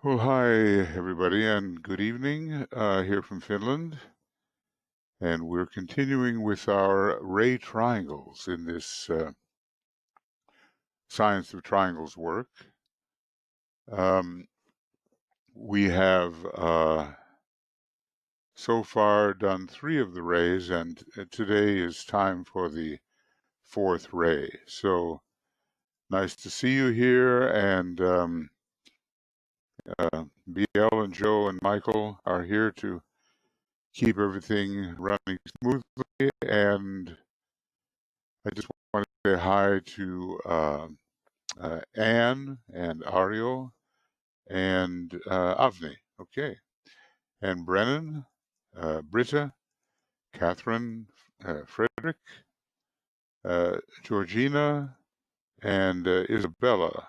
Well, hi everybody, and good evening here from Finland. And we're continuing with our ray triangles in this Science of Triangles work. We have so far done 3 of the rays, and today is time for the 4th ray. So nice to see you here, and BL and Joe and Michael are here to keep everything running smoothly, and I just want to say hi to Anne and Ariel and Avni, okay, and Brennan, Britta, Catherine, Frederick, Georgina, and Isabella,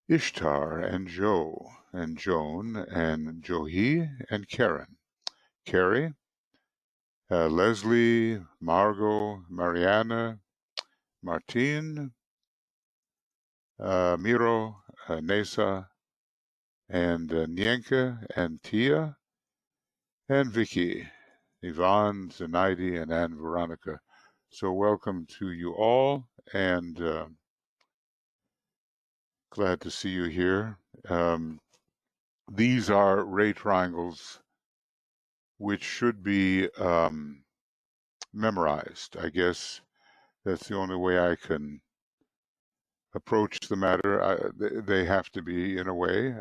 Ishtar, and Joe, and Joan, and Johi, and Karen, Carrie, Leslie, Margot, Mariana, Martine, Miro, Nesa, and Nyenka, and Tia, and Vicky, Yvonne, Zenaidi, and Anne Veronica. So welcome to you all, and glad to see you here. These are ray triangles which should be memorized. I guess that's the only way I can approach the matter. They have to be, in a way.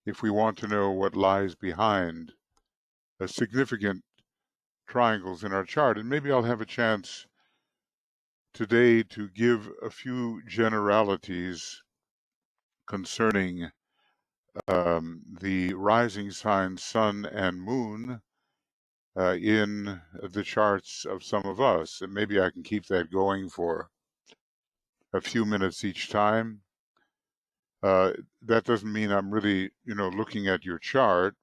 If we want to know what lies behind a significant triangles in our chart, and maybe I'll have a chance today to give a few generalities concerning the rising signs Sun and Moon in the charts of some of us, and maybe I can keep that going for a few minutes each time. That doesn't mean I'm really, looking at your chart,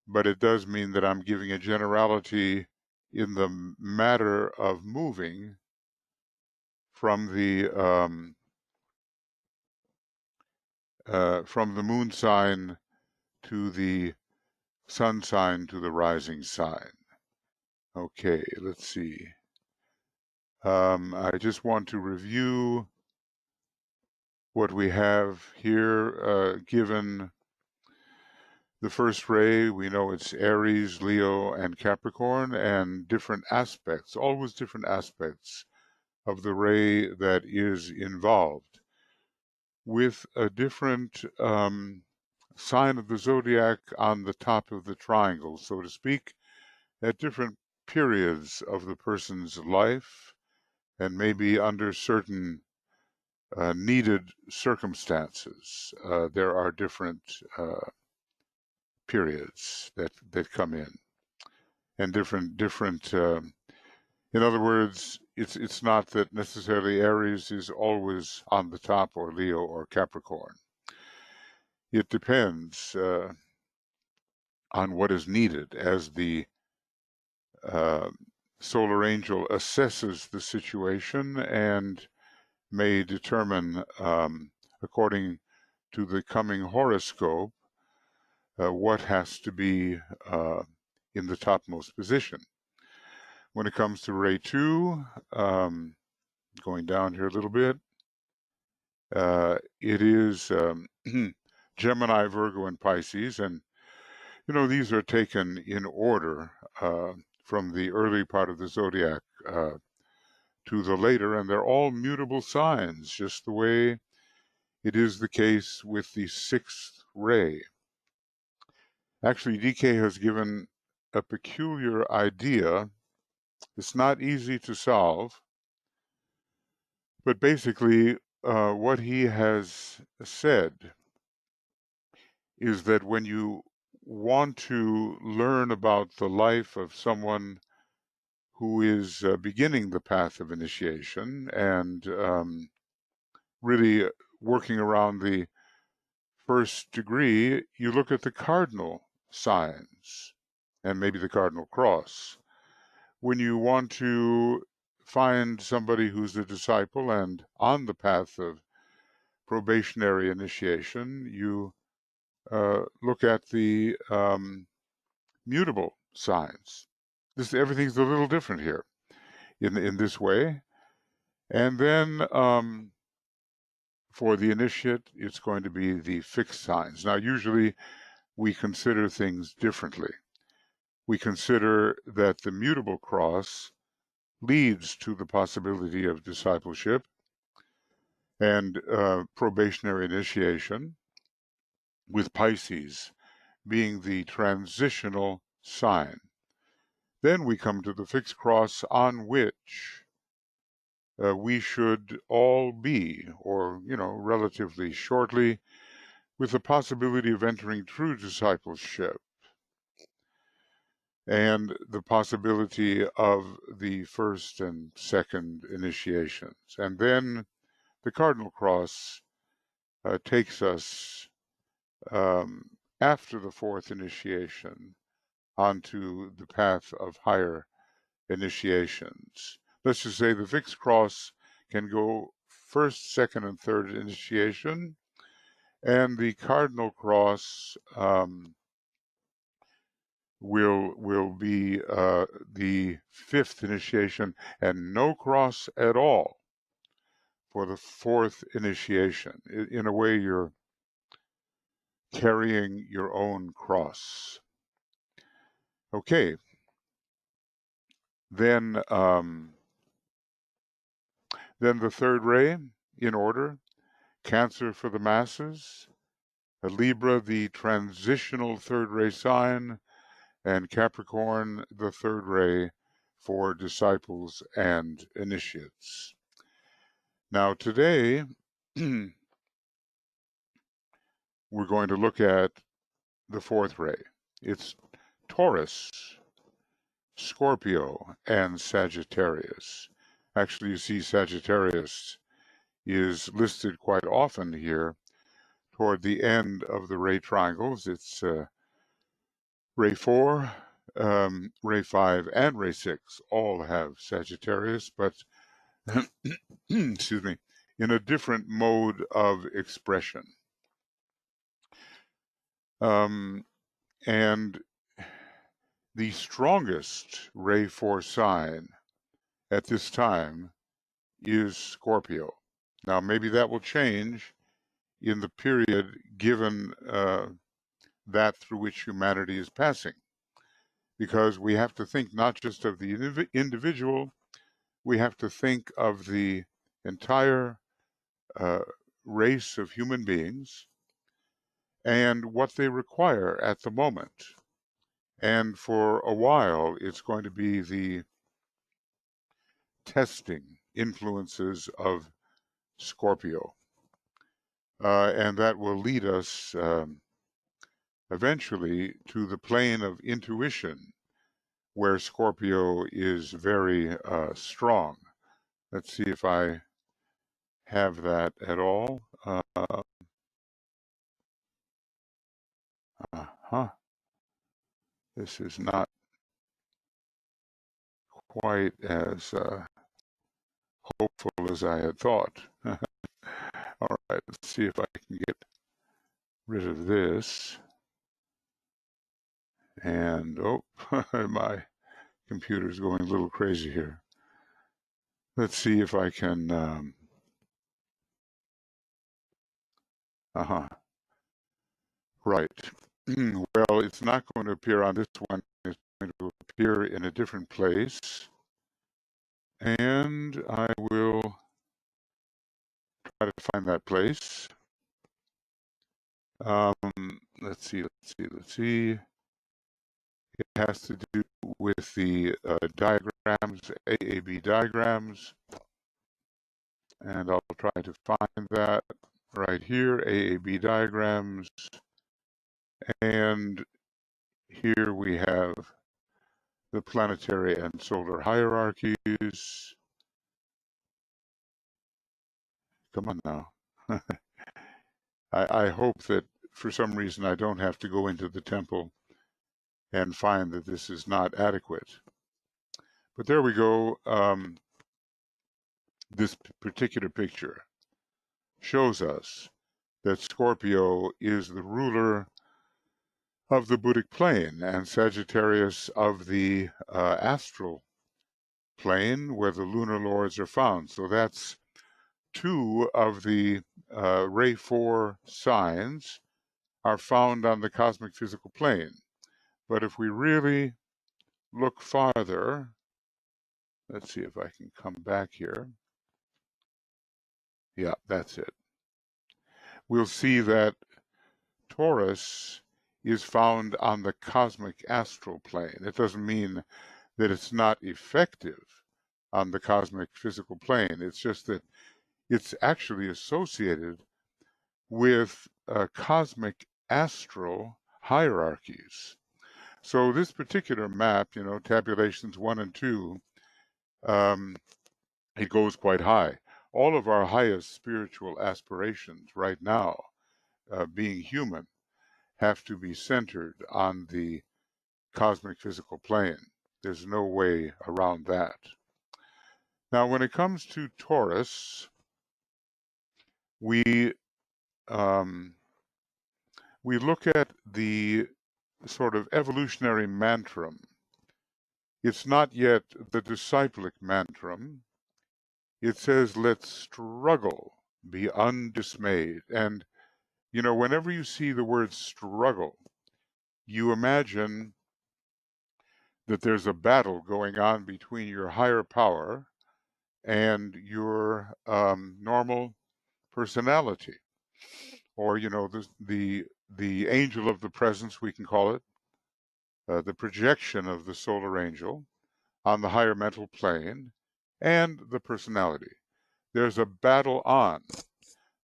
but it does mean that I'm giving a generality in the matter of moving from the moon sign to the sun sign to the rising sign. Okay, let's see. I just want to review what we have here. Given the first ray, we know it's Aries, Leo, and Capricorn, and different aspects, always different aspects of the ray that is involved, with a different sign of the zodiac on the top of the triangle, so to speak, at different periods of the person's life, and maybe under certain needed circumstances. There are different periods that come in, and different. In other words, it's not that necessarily Aries is always on the top, or Leo, or Capricorn. It depends on what is needed as the solar angel assesses the situation and may determine, according to the coming horoscope, what has to be in the topmost position. When it comes to Ray 2, going down here a little bit, it is Gemini, Virgo, and Pisces, and these are taken in order from the early part of the zodiac to the later, and they're all mutable signs, just the way it is the case with the 6th ray. Actually, DK has given a peculiar idea. It's not easy to solve, but basically what he has said is that when you want to learn about the life of someone who is beginning the path of initiation and really working around the first degree, you look at the cardinal signs and maybe the cardinal cross. When you want to find somebody who's a disciple and on the path of probationary initiation, you look at the mutable signs. Everything's a little different here in this way. And then for the initiate, it's going to be the fixed signs. Now, usually we consider things differently. We consider that the mutable cross leads to the possibility of discipleship and probationary initiation, with Pisces being the transitional sign. Then we come to the fixed cross on which we should all be, or, relatively shortly, with the possibility of entering true discipleship and the possibility of the first and second initiations. And then the cardinal cross takes us after the fourth initiation onto the path of higher initiations. Let's just say the fixed cross can go first, second, and third initiation, and the cardinal cross will be the fifth initiation, and no cross at all for the fourth initiation. In a way, you're carrying your own cross. Okay. Then the third ray, in order: Cancer for the masses, Libra, the transitional third ray sign, and Capricorn, the third ray for disciples and initiates. Now today, we're going to look at the fourth ray. It's Taurus, Scorpio, and Sagittarius. Actually, you see Sagittarius is listed quite often here toward the end of the ray triangles. It's ray 4, ray 5, and ray 6 all have Sagittarius, but excuse me, in a different mode of expression. And the strongest ray 4 sign at this time is Scorpio. Now, maybe that will change in the period given that through which humanity is passing, because we have to think not just of the individual, we have to think of the entire race of human beings and what they require at the moment. And for a while, it's going to be the testing influences of Scorpio. And that will lead us eventually to the plane of intuition, where Scorpio is very strong. Let's see if I have that at all. This is not quite as hopeful as I had thought. All right, let's see if I can get rid of this. And, oh, my computer's going a little crazy here. Let's see if I can, right. Well, it's not going to appear on this one. It's going to appear in a different place. And I will try to find that place. Let's see. It has to do with the diagrams, AAB diagrams. And I'll try to find that right here, AAB diagrams. And here we have the planetary and solar hierarchies. Come on now. I hope that for some reason I don't have to go into the temple and find that this is not adequate. But there we go. This particular picture. shows us that Scorpio is the ruler of the buddhic plane and Sagittarius of the astral plane where the lunar lords are found. So that's two of the Ray 4 signs are found on the cosmic physical plane. But if we really look farther, let's see if I can come back here. Yeah, that's it. We'll see that Taurus is found on the cosmic astral plane. It doesn't mean that it's not effective on the cosmic physical plane. It's just that it's actually associated with cosmic astral hierarchies. So this particular map, you know, tabulations 1 and 2, it goes quite high. All of our highest spiritual aspirations right now, being human, have to be centered on the cosmic physical plane. There's no way around that. Now, when it comes to Taurus, we look at the sort of evolutionary mantram. It's not yet the disciplic mantram. It says, let's struggle, be undismayed. And, you know, whenever you see the word struggle, you imagine that there's a battle going on between your higher power and your normal personality, or, you know, the angel of the presence, we can call it, the projection of the solar angel on the higher mental plane, and the personality. There's a battle on.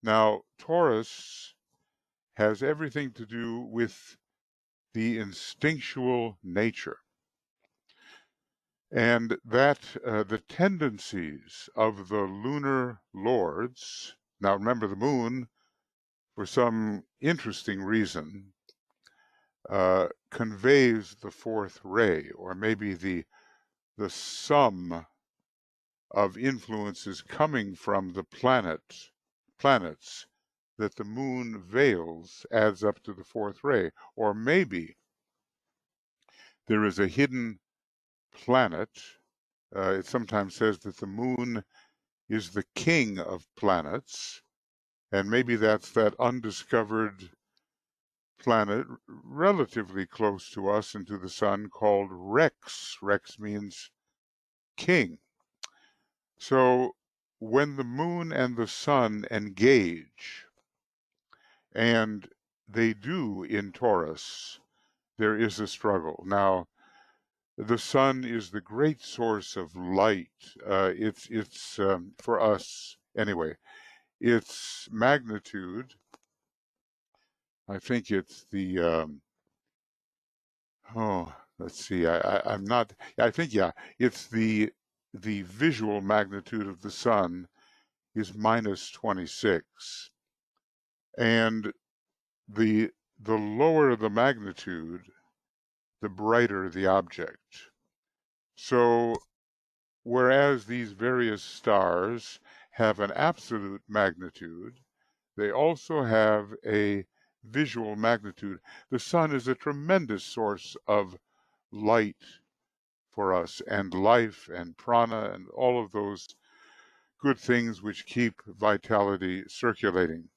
Now, Taurus has everything to do with the instinctual nature. And that the tendencies of the lunar lords, now remember the moon, for some interesting reason, conveys the fourth ray, or maybe the sum of influences coming from the planets that the moon veils adds up to the fourth ray. Or maybe there is a hidden planet. It sometimes says that the moon is the king of planets, and maybe that's that undiscovered planet relatively close to us and to the sun called Rex. Rex means king. So when the moon and the sun engage, and they do in Taurus, there is a struggle. Now, the sun is the great source of light. It's for us anyway. Its magnitude, I think it's the let's see. I'm not. I think it's the visual magnitude of the sun is minus 26, and the lower the magnitude, the brighter the object. So whereas these various stars have an absolute magnitude, they also have a visual magnitude. The sun is a tremendous source of light for us, and life and prana and all of those good things which keep vitality circulating.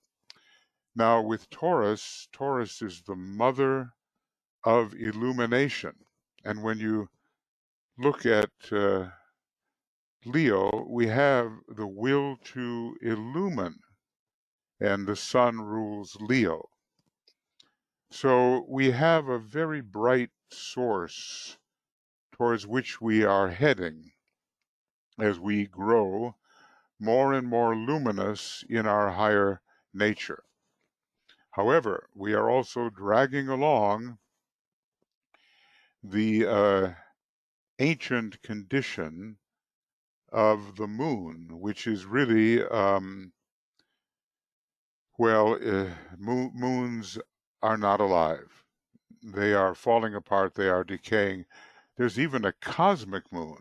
Now with Taurus, Taurus is the mother of illumination. And when you look at Leo, we have the will to illumine, and the sun rules Leo. So we have a very bright source towards which we are heading as we grow more and more luminous in our higher nature. However, we are also dragging along the ancient condition of the moon, which is really, moons are not alive. They are falling apart, they are decaying. There's even a cosmic moon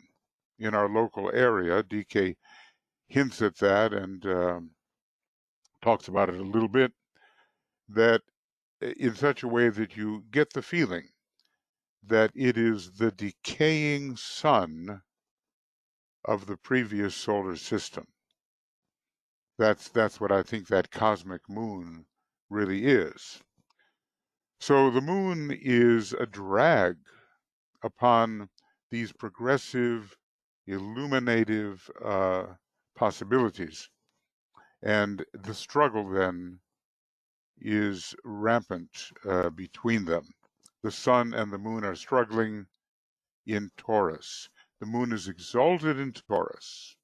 in our local area. DK hints at that, and talks about it a little bit, that in such a way that you get the feeling that it is the decaying sun of the previous solar system. That's what I think that cosmic moon really is. So the moon is a drag upon these progressive, illuminative possibilities. And the struggle then is rampant between them. The sun and the moon are struggling in Taurus. The moon is exalted in Taurus.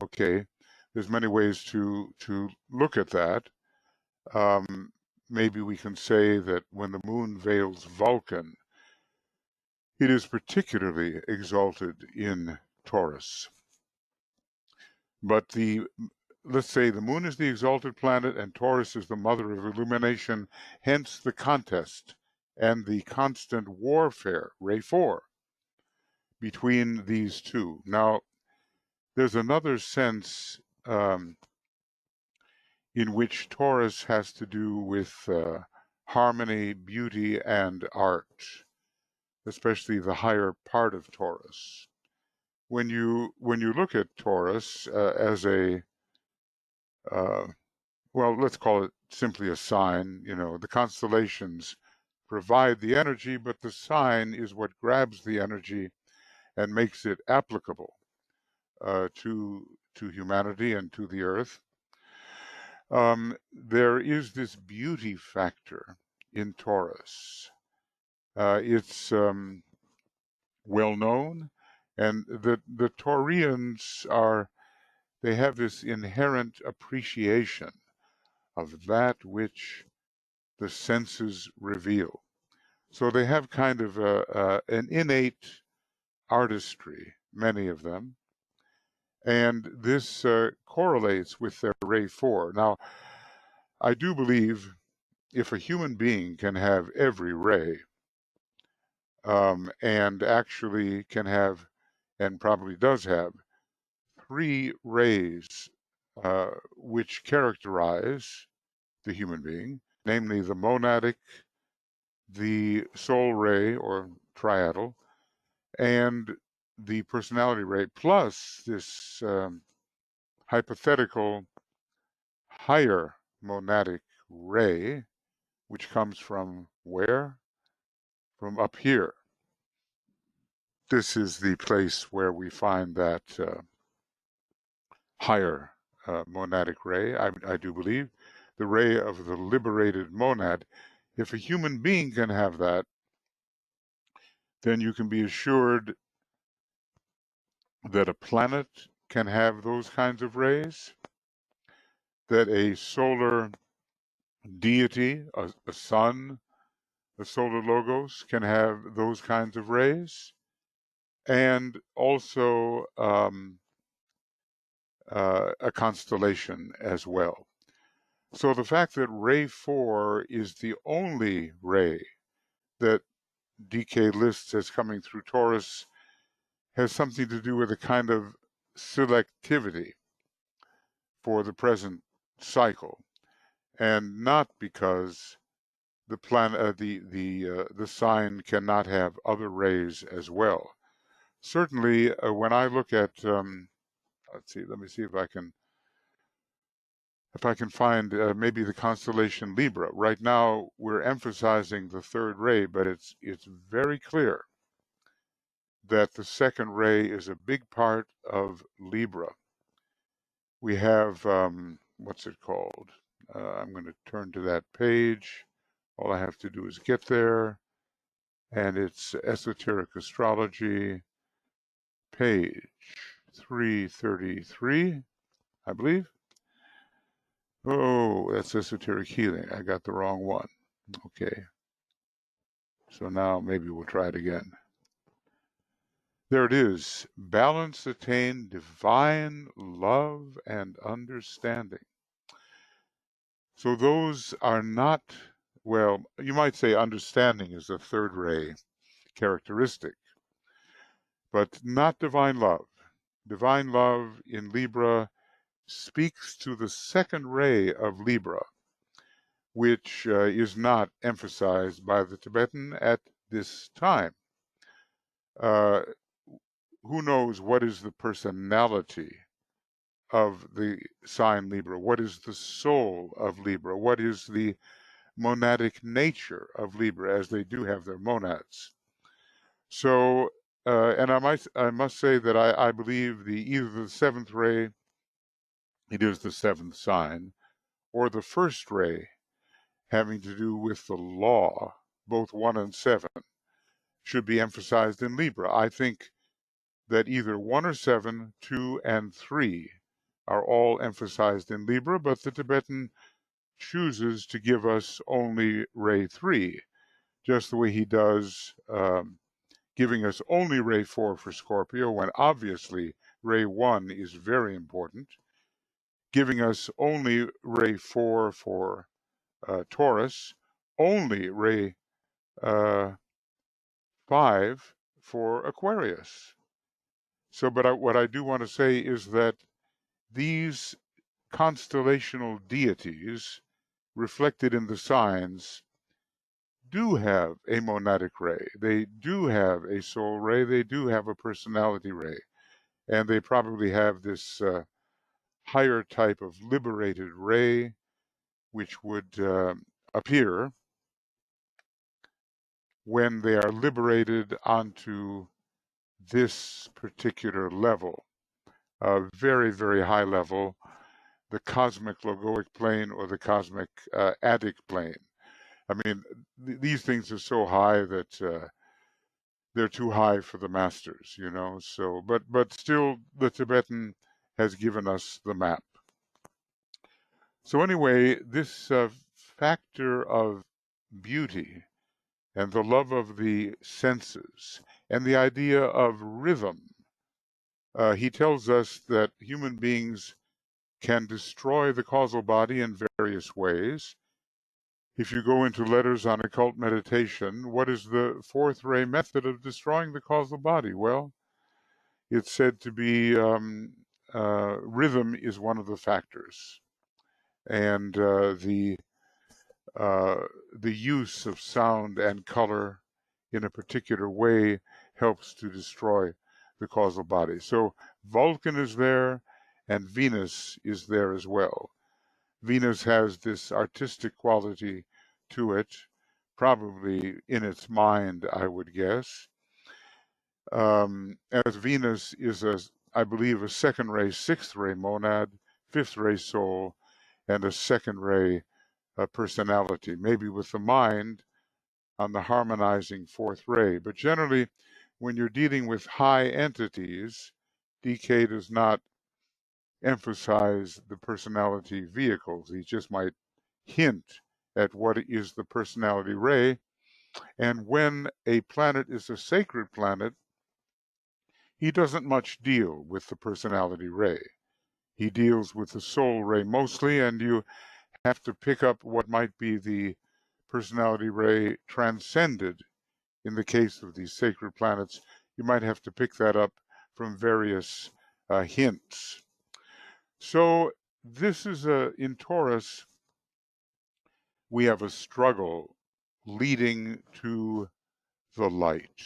Okay, there's many ways to look at that. Maybe we can say that when the moon veils Vulcan, it is particularly exalted in Taurus. But let's say the moon is the exalted planet and Taurus is the mother of illumination, hence the contest and the constant warfare, Ray 4, between these two. Now, there's another sense in which Taurus has to do with harmony, beauty, and art, especially the higher part of Taurus. When you look at Taurus as a well, let's call it simply a sign. You know, the constellations provide the energy, but the sign is what grabs the energy and makes it applicable to humanity and to the earth. There is this beauty factor in Taurus. It's well known, and the Taurians they have this inherent appreciation of that which the senses reveal. So they have kind of an innate artistry, many of them, and this correlates with their Ray 4. Now, I do believe if a human being can have every ray, and actually can have, and probably does have, 3 rays which characterize the human being, namely the monadic, the soul ray or triadal, and the personality ray, plus this hypothetical higher monadic ray, which comes from where? From up here. This is the place where we find that higher monadic ray, I do believe, the ray of the liberated monad. If a human being can have that, then you can be assured that a planet can have those kinds of rays, that a solar deity, a sun, a solar logos can have those kinds of rays, and also a constellation as well. So the fact that Ray 4 is the only ray that DK lists as coming through Taurus has something to do with a kind of selectivity for the present cycle, and not because the planet, the sign cannot have other rays as well. Certainly, when I look at, let's see, let me see if I can find maybe the constellation Libra. Right now, we're emphasizing the third ray, but it's very clear that the second ray is a big part of Libra. We have, what's it called? I'm going to turn to that page. All I have to do is get there, and it's Esoteric Astrology, page 333, I believe. Oh, that's Esoteric Healing. I got the wrong one. Okay. So now maybe we'll try it again. There it is. Balance attained, divine love and understanding. So those are not, well, you might say understanding is a third ray characteristic, but not divine love. Divine love in Libra speaks to the second ray of Libra, which is not emphasized by the Tibetan at this time. Who knows what is the personality of the sign Libra? What is the soul of Libra? What is the monadic nature of Libra, as they do have their monads? So, and I must say that I believe either the seventh ray, it is the seventh sign, or the first ray, having to do with the law, both 1 and 7, should be emphasized in Libra. I think that either 1 or 7, 2 and 3 are all emphasized in Libra, but the Tibetan chooses to give us only ray 3, just the way he does giving us only ray 4 for Scorpio, when obviously ray 1 is very important, giving us only ray 4 for Taurus, only ray 5 for Aquarius. So, but what I do want to say is that these constellational deities reflected in the signs do have a monadic ray. They do have a soul ray. They do have a personality ray. And they probably have this higher type of liberated ray, which would appear when they are liberated onto this particular level, a very, very high level, the cosmic logoic plane or the cosmic adic plane. I mean, these things are so high that they're too high for the masters, you know. So, but still, the Tibetan has given us the map. So anyway, this factor of beauty and the love of the senses and the idea of rhythm. He tells us that human beings can destroy the causal body in various ways. If you go into letters on occult meditation, what is the fourth ray method of destroying the causal body? Well, it's said to be rhythm is one of the factors, and the use of sound and color in a particular way helps to destroy the causal body. So Vulcan is there, and Venus is there as well. Venus has this artistic quality to it, probably in its mind, I would guess. As Venus is, I believe, a second ray, sixth ray monad, fifth ray soul, and a second ray personality, maybe with the mind on the harmonizing fourth ray. But generally, when you're dealing with high entities, DK does not emphasize the personality vehicles. He just might hint at what is the personality ray. And when a planet is a sacred planet, he doesn't much deal with the personality ray. He deals with the soul ray mostly, and you have to pick up what might be the personality ray transcended. In the case of these sacred planets, you might have to pick that up from various hints. So this is in Taurus, we have a struggle leading to the light.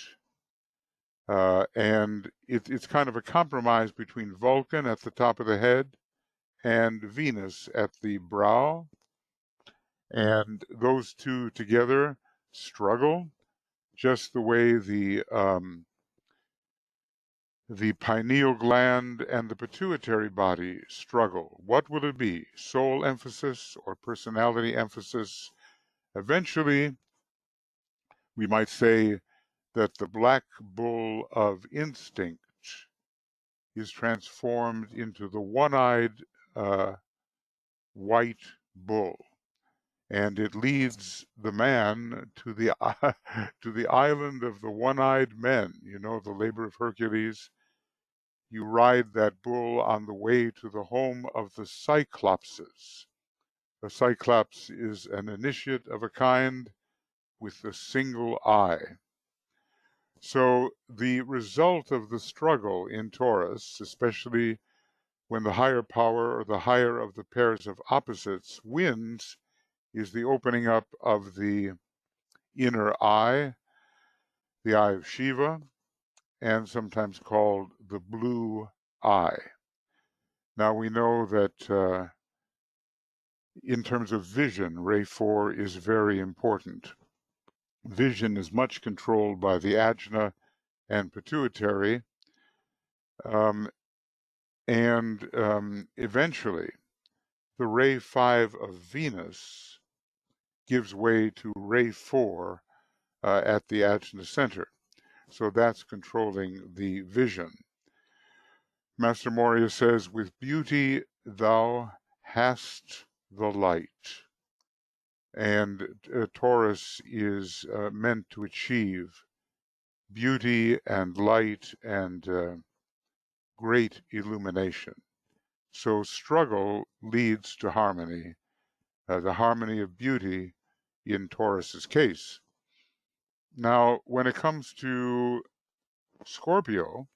And it's kind of a compromise between Vulcan at the top of the head and Venus at the brow. And those two together struggle just the way the pineal gland and the pituitary body struggle. What will it be? Soul emphasis or personality emphasis? Eventually, we might say that the black bull of instinct is transformed into the one-eyed white bull, and it leads the man to the to the island of the one-eyed men. You know, the labor of Hercules. You ride that bull on the way to the home of the Cyclopses. A Cyclops is an initiate of a kind with a single eye. So the result of the struggle in Taurus, especially when the higher power or the higher of the pairs of opposites wins, is the opening up of the inner eye, the eye of Shiva, and sometimes called the blue eye. Now we know that in terms of vision, Ray 4 is very important. Vision is much controlled by the ajna and pituitary, and eventually the Ray 5 of Venus gives way to Ray 4 at the ajna center. So that's controlling the vision. Master Moria says, with beauty thou hast the light. And Taurus is meant to achieve beauty and light and great illumination. So struggle leads to harmony, the harmony of beauty in Taurus's case. Now, when it comes to Scorpio,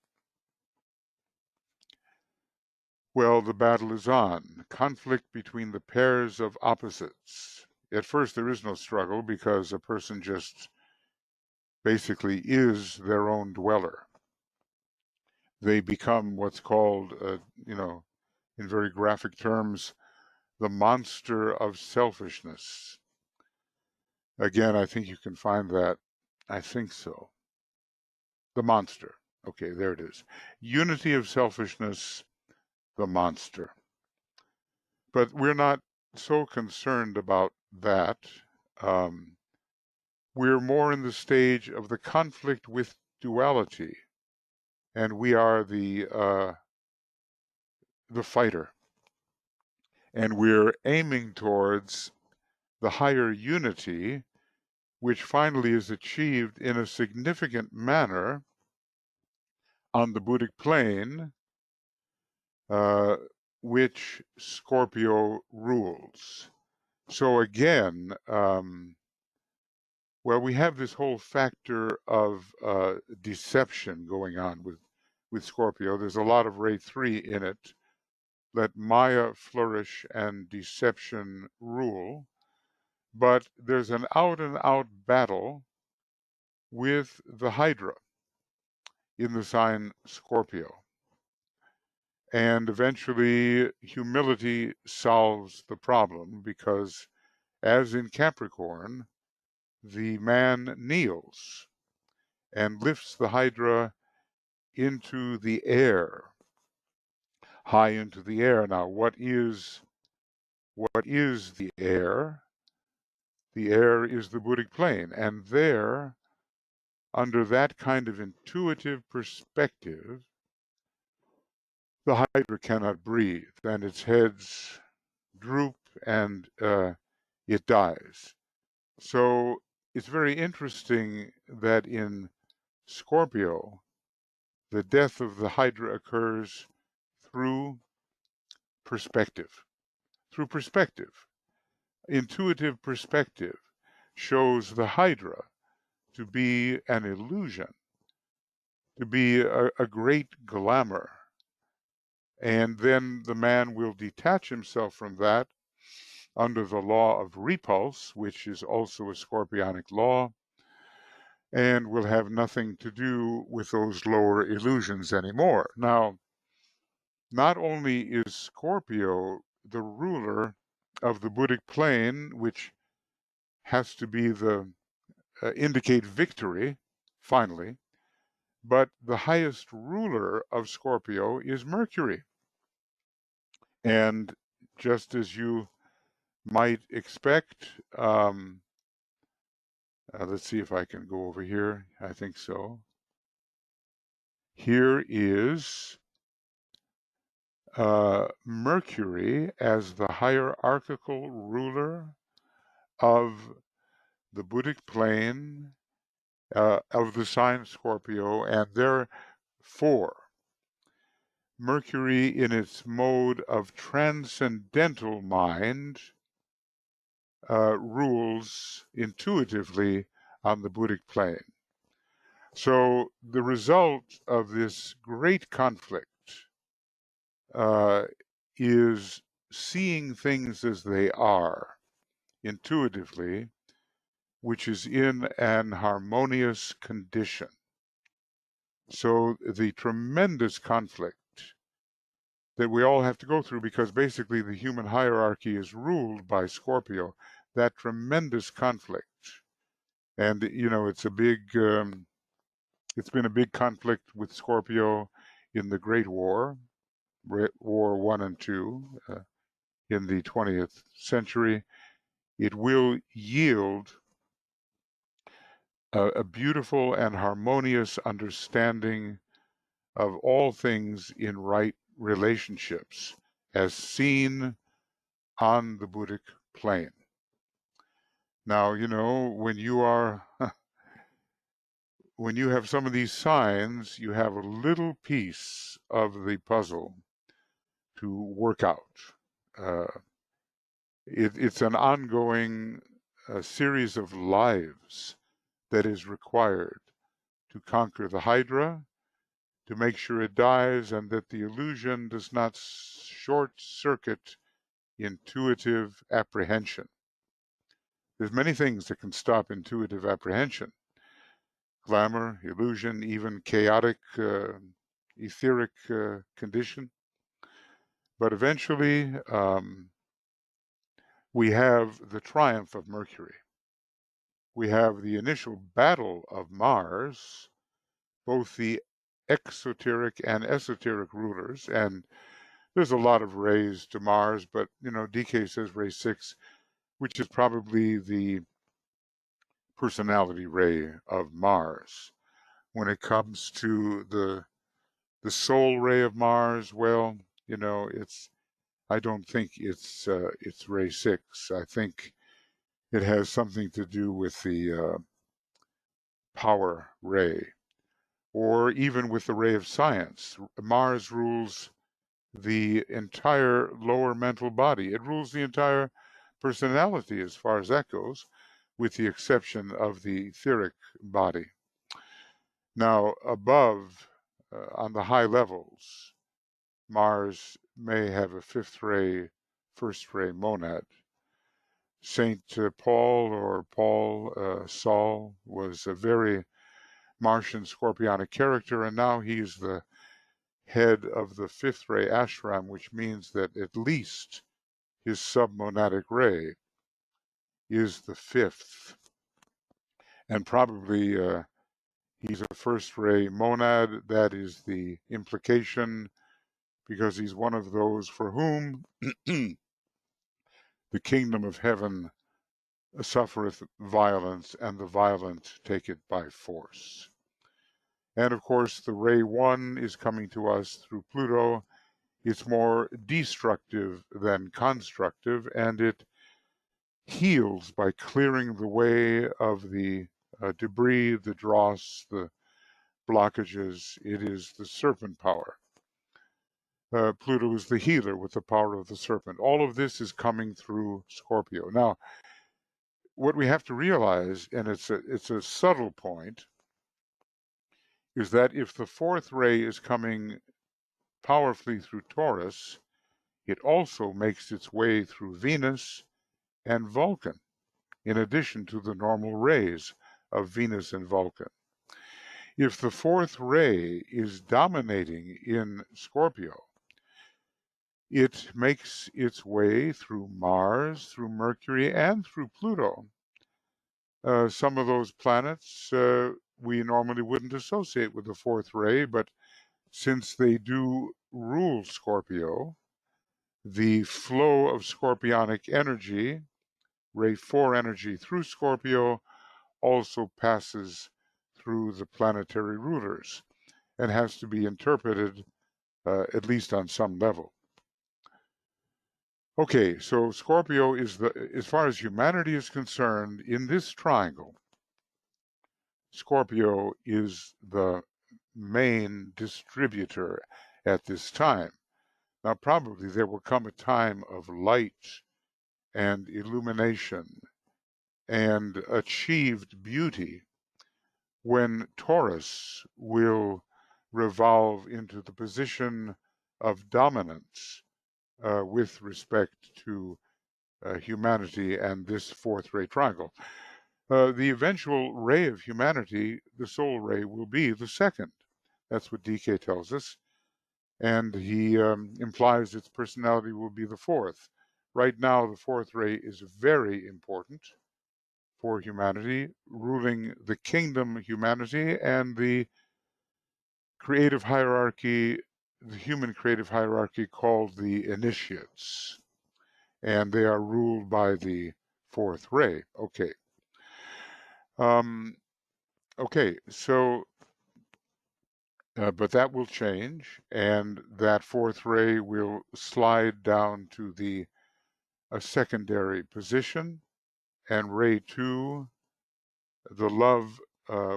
well, the battle is on. Conflict between the pairs of opposites. At first, there is no struggle because a person just basically is their own dweller. They become what's called, in very graphic terms, the monster of selfishness. Again, I think you can find that. I think so. The monster. Okay, there it is. Unity of selfishness, the monster. But we're not so concerned about that. We're more in the stage of the conflict with duality, and we are the fighter, and we're aiming towards the higher unity, which finally is achieved in a significant manner on the buddhic plane, which Scorpio rules. So again, well, we have this whole factor of deception going on with Scorpio. There's a lot of Ray 3 in it. Let Maya flourish and deception rule. But there's an out-and-out battle with the Hydra in the sign Scorpio. And eventually, humility solves the problem because, as in Capricorn, the man kneels and lifts the Hydra into the air, high into the air. Now, what is the air? The air is the buddhic plane, and there, under that kind of intuitive perspective, the Hydra cannot breathe, and its heads droop, and it dies. So it's very interesting that in Scorpio, the death of the Hydra occurs through perspective. Through perspective. Intuitive perspective shows the Hydra to be an illusion, to be a great glamour. And then the man will detach himself from that under the law of repulse, which is also a scorpionic law, and will have nothing to do with those lower illusions anymore. Now, not only is Scorpio the ruler of the buddhic plane, which has to be the indicate victory, finally, but the highest ruler of Scorpio is Mercury. And just as you might expect, let's see if I can go over here. I think so. Here is Mercury as the hierarchical ruler of the buddhic plane of the sign Scorpio, and therefore Mercury in its mode of transcendental mind rules intuitively on the buddhic plane. So the result of this great conflict uh, is seeing things as they are intuitively, which is in an harmonious condition. So the tremendous conflict that we all have to go through, because basically the human hierarchy is ruled by Scorpio, that tremendous conflict. And, you know, it's been a big conflict with Scorpio in the Great War, War One and Two, in the 20th century. It will yield a beautiful and harmonious understanding of all things in right relationships, as seen on the buddhic plane. Now, you know, when you have some of these signs, you have a little piece of the puzzle to work out. Uh, it's an ongoing series of lives that is required to conquer the Hydra, to make sure it dies, and that the illusion does not short circuit intuitive apprehension. There's many things that can stop intuitive apprehension. Glamour, illusion, even chaotic, etheric condition. But eventually, we have the triumph of Mercury. We have the initial battle of Mars, both the exoteric and esoteric rulers, and there's a lot of rays to Mars, but, you know, DK says ray 6, which is probably the personality ray of Mars. When it comes to the soul ray of Mars, well, you know, I don't think it's ray 6. I think it has something to do with the power ray, or even with the ray of science. Mars rules the entire lower mental body. It rules the entire personality as far as that goes, with the exception of the etheric body. Now, above, on the high levels, Mars may have a first ray monad. Saint Paul, or Saul, was a very Martian scorpionic character, and now he's the head of the fifth ray ashram, which means that at least his submonadic ray is the fifth, and probably he's a first ray monad. That is the implication, because he's one of those for whom the kingdom of heaven suffereth violence, and the violent take it by force. And of course, the ray 1 is coming to us through Pluto. It's more destructive than constructive, and it heals by clearing the way of the debris, the dross, the blockages. It is the serpent power. Pluto is the healer with the power of the serpent. All of this is coming through Scorpio. Now, what we have to realize, and it's a subtle point, is that if the fourth ray is coming powerfully through Taurus, it also makes its way through Venus and Vulcan, in addition to the normal rays of Venus and Vulcan. If the fourth ray is dominating in Scorpio, it makes its way through Mars, through Mercury, and through Pluto. Some of those planets we normally wouldn't associate with the fourth ray, but since they do rule Scorpio, the flow of scorpionic energy, ray 4 energy through Scorpio, also passes through the planetary rulers and has to be interpreted at least on some level. Okay, so Scorpio is as far as humanity is concerned, in this triangle, Scorpio is the main distributor at this time. Now, probably there will come a time of light and illumination and achieved beauty when Taurus will revolve into the position of dominance with respect to humanity and this fourth ray triangle. The eventual ray of humanity, the soul ray, will be the second. That's what DK tells us. And he implies its personality will be the fourth. Right now, the fourth ray is very important for humanity, ruling the kingdom humanity and the creative hierarchy, the human creative hierarchy called the initiates. And they are ruled by the fourth ray. Okay. Okay, so, but that will change, and that fourth ray will slide down to a secondary position, and ray 2, the love,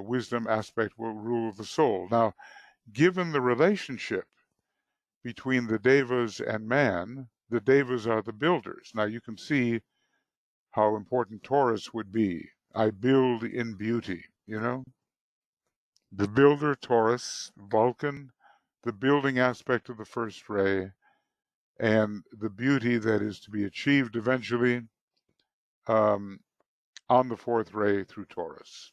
wisdom aspect, will rule the soul. Now, given the relationship between the devas and man, the devas are the builders. Now, you can see how important Taurus would be. I build in beauty, you know? The builder, Taurus, Vulcan, the building aspect of the first ray, and the beauty that is to be achieved eventually on the fourth ray through Taurus.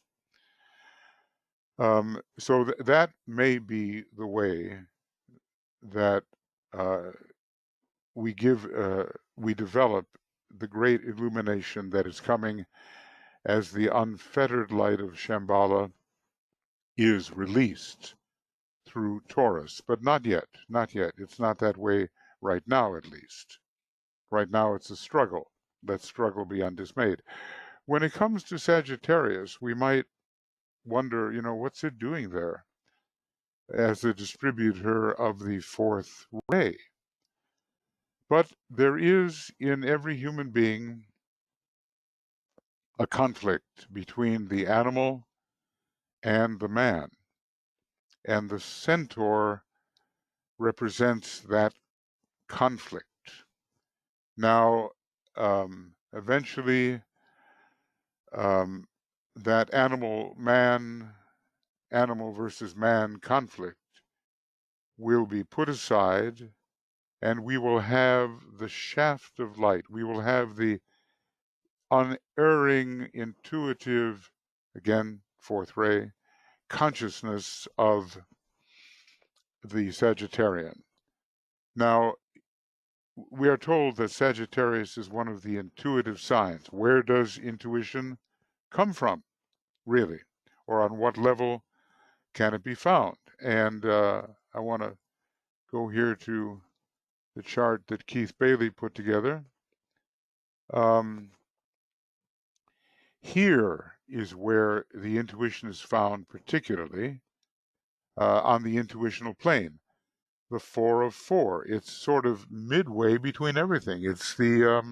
So that may be the way that we develop the great illumination that is coming as the unfettered light of Shambhala is released through Taurus, but not yet, not yet. It's not that way right now, at least. Right now, it's a struggle. Let struggle be undismayed. When it comes to Sagittarius, we might wonder, you know, what's it doing there as the distributor of the fourth ray? But there is in every human being a conflict between the animal and the man. And the centaur represents that conflict. Now, eventually, that animal versus man conflict will be put aside, and we will have the shaft of light. We will have the unerring, intuitive, again, fourth ray, consciousness of the Sagittarian. Now, we are told that Sagittarius is one of the intuitive signs. Where does intuition come from, really? Or on what level can it be found? And I want to go here to the chart that Keith Bailey put together. Here is where the intuition is found, particularly on the intuitional plane. The 4 of 4. It's sort of midway between everything. It's the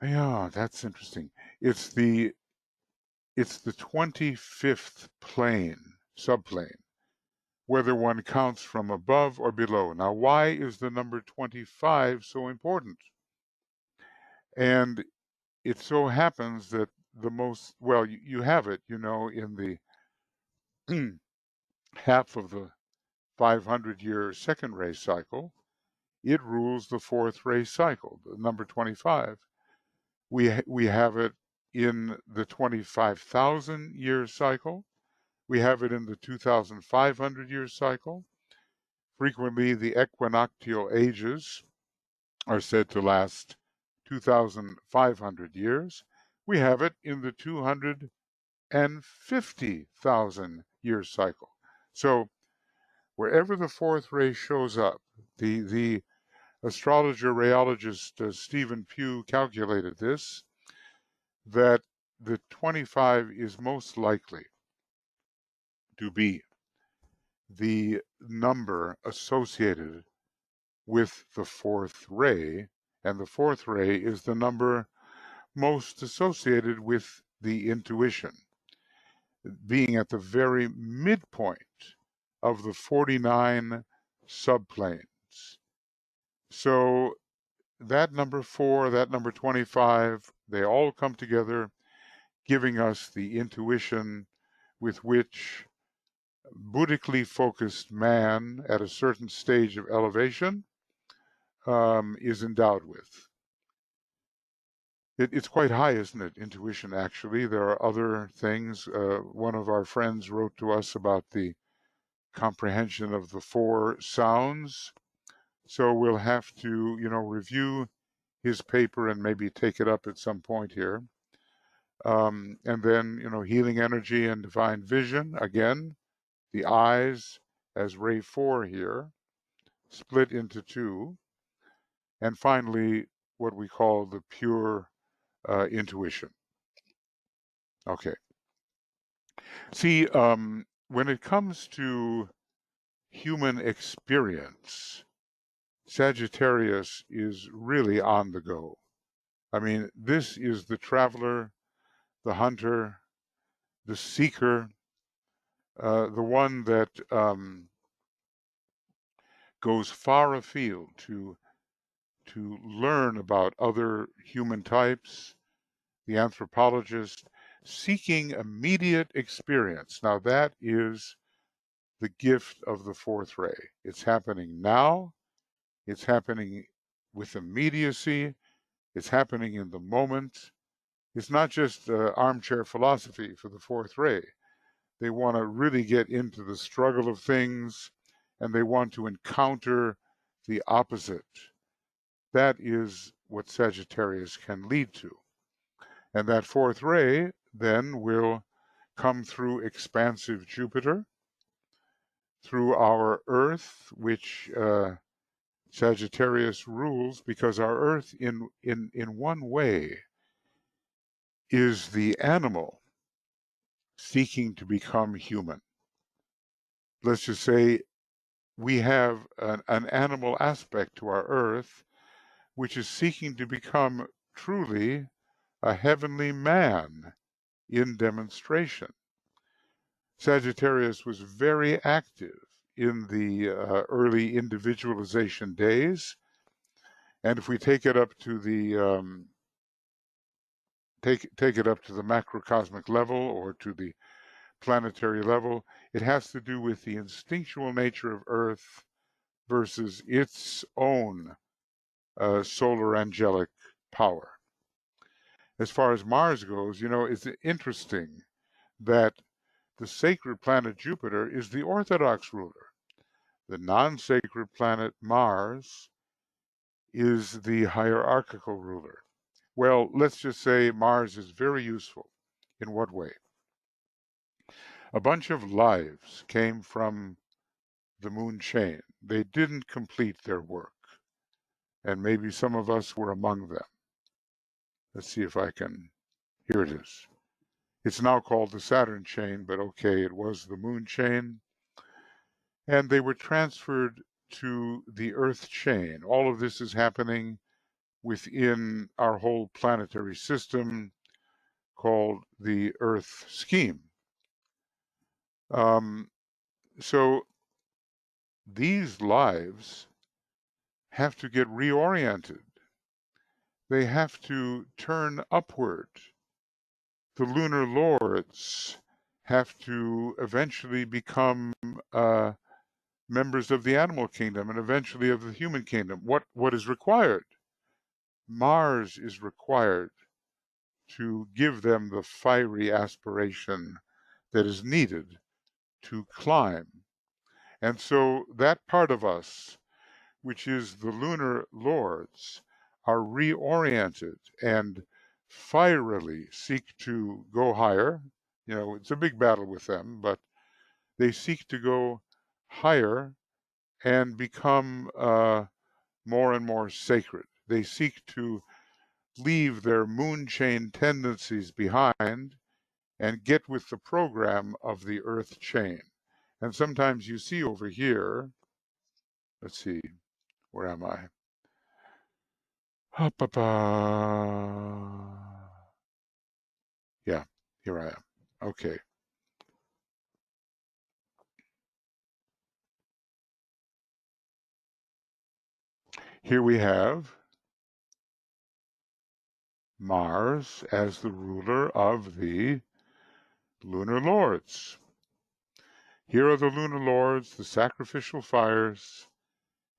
yeah, that's interesting. It's the 25th plane, subplane, whether one counts from above or below. Now, why is the number 25 so important? And it so happens that the most, well, you have it, you know, in the half of the 500-year second ray cycle, it rules the fourth ray cycle, the number 25. We have it in the 25,000-year cycle. We have it in the 2,500-year cycle. Frequently, the equinoctial ages are said to last 2,500 years. We have it in the 250,000-year cycle. So wherever the fourth ray shows up, the astrologer rayologist Stephen Pugh calculated this, that the 25 is most likely to be the number associated with the fourth ray, and the fourth ray is the number most associated with the intuition, being at the very midpoint of the 49 subplanes. So that number 4, that number 25, they all come together, giving us the intuition with which buddhically focused man at a certain stage of elevation is endowed with. It's quite high, isn't it? Intuition, actually. There are other things. One of our friends wrote to us about the comprehension of the 4 sounds. So we'll have to, review his paper and maybe take it up at some point here. And then, healing energy and divine vision. Again, the eyes as ray 4 here, split into 2. And finally, what we call the pure intuition. Okay. See, when it comes to human experience, Sagittarius is really on the go. I mean, this is the traveler, the hunter, the seeker, the one that goes far afield to learn about other human types, the anthropologist, seeking immediate experience. Now that is the gift of the 4th ray. It's happening now. It's happening with immediacy. It's happening in the moment. It's not just armchair philosophy for the 4th ray. They want to really get into the struggle of things, and they want to encounter the opposite. That is what Sagittarius can lead to. And that 4th ray then will come through expansive Jupiter, through our Earth, which Sagittarius rules, because our Earth, in one way, is the animal seeking to become human. Let's just say we have an animal aspect to our Earth, which is seeking to become truly a heavenly man in demonstration. Sagittarius was very active in the early individualization days, and if we take it up to the take it up to the macrocosmic level or to the planetary level, it has to do with the instinctual nature of Earth versus its own solar angelic power. As far as Mars goes, it's interesting that the sacred planet Jupiter is the orthodox ruler. The non-sacred planet Mars is the hierarchical ruler. Well, let's just say Mars is very useful. In what way? A bunch of lives came from the moon chain. They didn't complete their work, and maybe some of us were among them. Let's see if I can. Here it is. It's now called the Saturn chain, but okay, it was the moon chain. And they were transferred to the Earth chain. All of this is happening within our whole planetary system called the Earth scheme. So these lives have to get reoriented. They have to turn upward. The lunar lords have to eventually become members of the animal kingdom and eventually of the human kingdom. What is required? Mars is required to give them the fiery aspiration that is needed to climb. And so that part of us, which is the lunar lords, are reoriented and fierily seek to go higher. It's a big battle with them, but they seek to go higher and become more and more sacred. They seek to leave their moon chain tendencies behind and get with the program of the Earth chain. And sometimes you see over here, let's see, where am I? Yeah, here I am. Okay. Here we have Mars as the ruler of the lunar lords. Here are the lunar lords, the sacrificial fires,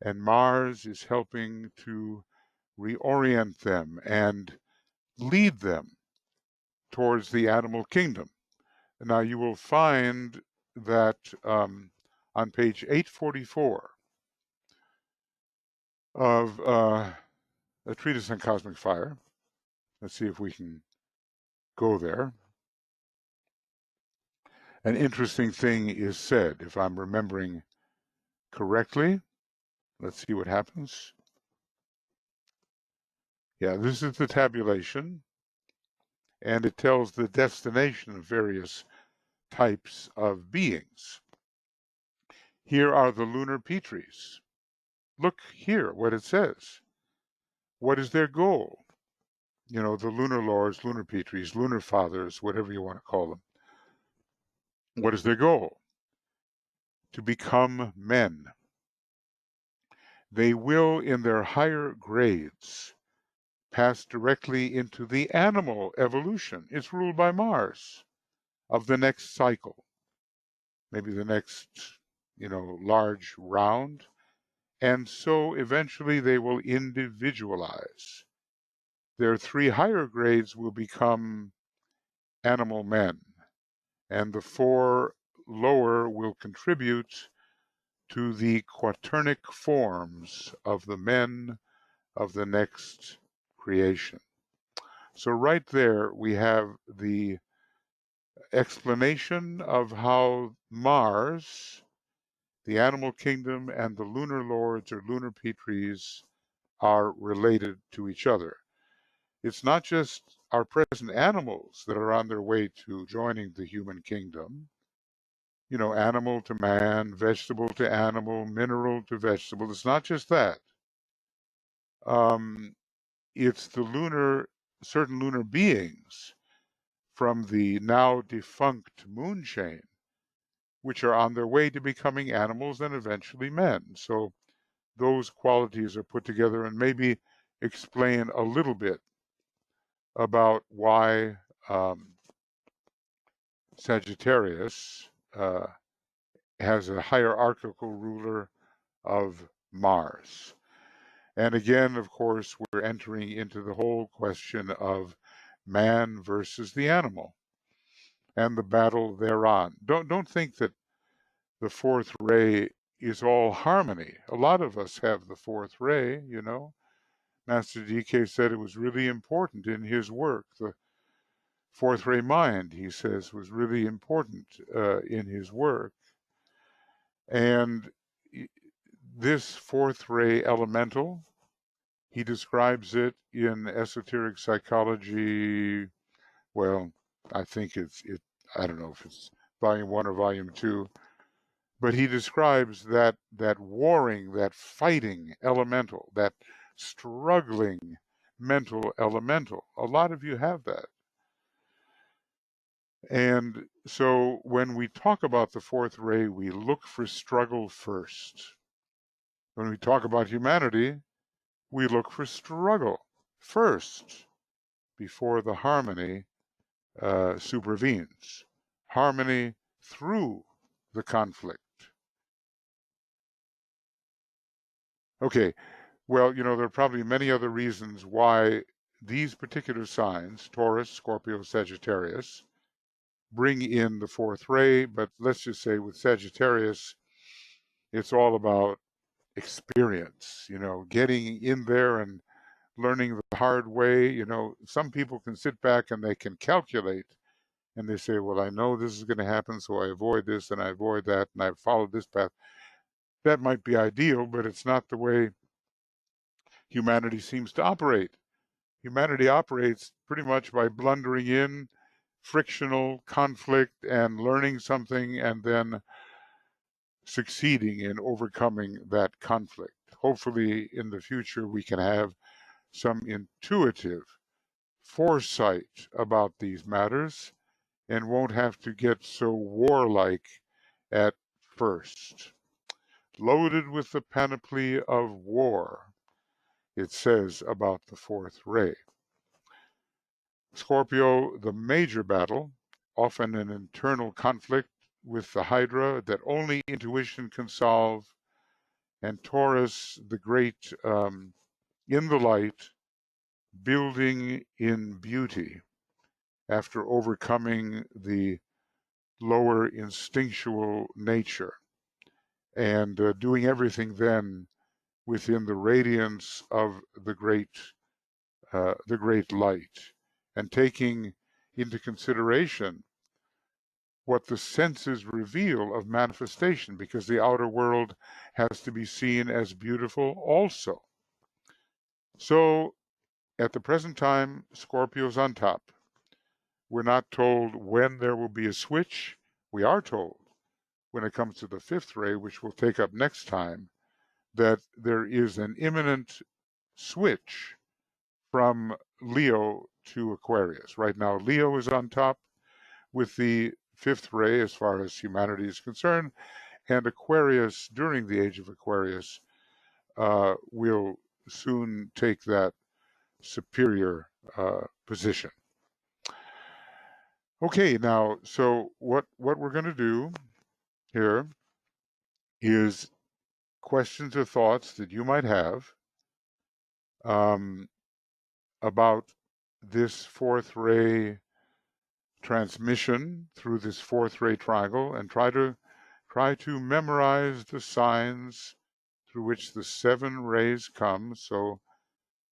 and Mars is helping to reorient them and lead them towards the animal kingdom. Now you will find that on page 844 of A Treatise on Cosmic Fire. Let's see if we can go there. An interesting thing is said, if I'm remembering correctly. Let's see what happens. Yeah, this is the tabulation, and it tells the destination of various types of beings. Here are the lunar Petries. Look here what it says. What is their goal? You know, the lunar lords, lunar Petries, lunar fathers, whatever you want to call them. What is their goal? To become men. They will, in their higher grades, pass directly into the animal evolution. It's ruled by Mars of the next cycle, maybe the next, large round. And so eventually they will individualize. Their 3 higher grades will become animal men, and the 4 lower will contribute to the quaternic forms of the men of the next creation. So right there we have the explanation of how Mars, the animal kingdom, and the lunar lords or lunar Petries are related to each other. It's not just our present animals that are on their way to joining the human kingdom. You know, animal to man, vegetable to animal, mineral to vegetable. It's not just that. It's the certain lunar beings from the now defunct moon chain, which are on their way to becoming animals and eventually men. So those qualities are put together, and maybe explain a little bit about why Sagittarius has a hierarchical ruler of Mars. And again, of course, we're entering into the whole question of man versus the animal and the battle thereon. Don't think that the 4th ray is all harmony. A lot of us have the 4th ray, you know. Master DK said it was really important in his work. The 4th ray mind, he says, was really important in his work. And this 4th ray elemental, he describes it in Esoteric Psychology. Well, I think I don't know if it's volume 1 or volume 2, but he describes that warring, that fighting elemental, that struggling mental elemental. A lot of you have that. And so when we talk about the 4th ray, we look for struggle first. When we talk about humanity, we look for struggle first before the harmony supervenes. Harmony through the conflict. Okay, well, there are probably many other reasons why these particular signs, Taurus, Scorpio, Sagittarius, bring in the 4th ray, but let's just say with Sagittarius, it's all about experience, getting in there and learning the hard way. Some people can sit back and they can calculate and they say, well, I know this is going to happen, so I avoid this and I avoid that and I follow this path. That might be ideal, but it's not the way humanity seems to operate. Humanity operates pretty much by blundering in frictional conflict and learning something and then succeeding in overcoming that conflict. Hopefully in the future we can have some intuitive foresight about these matters and won't have to get so warlike at first. Loaded with the panoply of war, it says about the 4th ray. Scorpio, the major battle, often an internal conflict with the Hydra that only intuition can solve, and Taurus, the great in the light, building in beauty after overcoming the lower instinctual nature, and doing everything then within the radiance of the great light, and taking into consideration what the senses reveal of manifestation, because the outer world has to be seen as beautiful also. So at the present time, Scorpio's on top. We're not told when there will be a switch. We are told, when it comes to the fifth ray, which we'll take up next time, that there is an imminent switch from Leo to Aquarius. Right now, Leo is on top with the fifth ray as far as humanity is concerned, and Aquarius, during the age of Aquarius, will soon take that superior position. Okay, now, so what we're going to do here is questions or thoughts that you might have about this fourth ray transmission through this fourth ray triangle, and try to memorize the signs through which the 7 rays come, so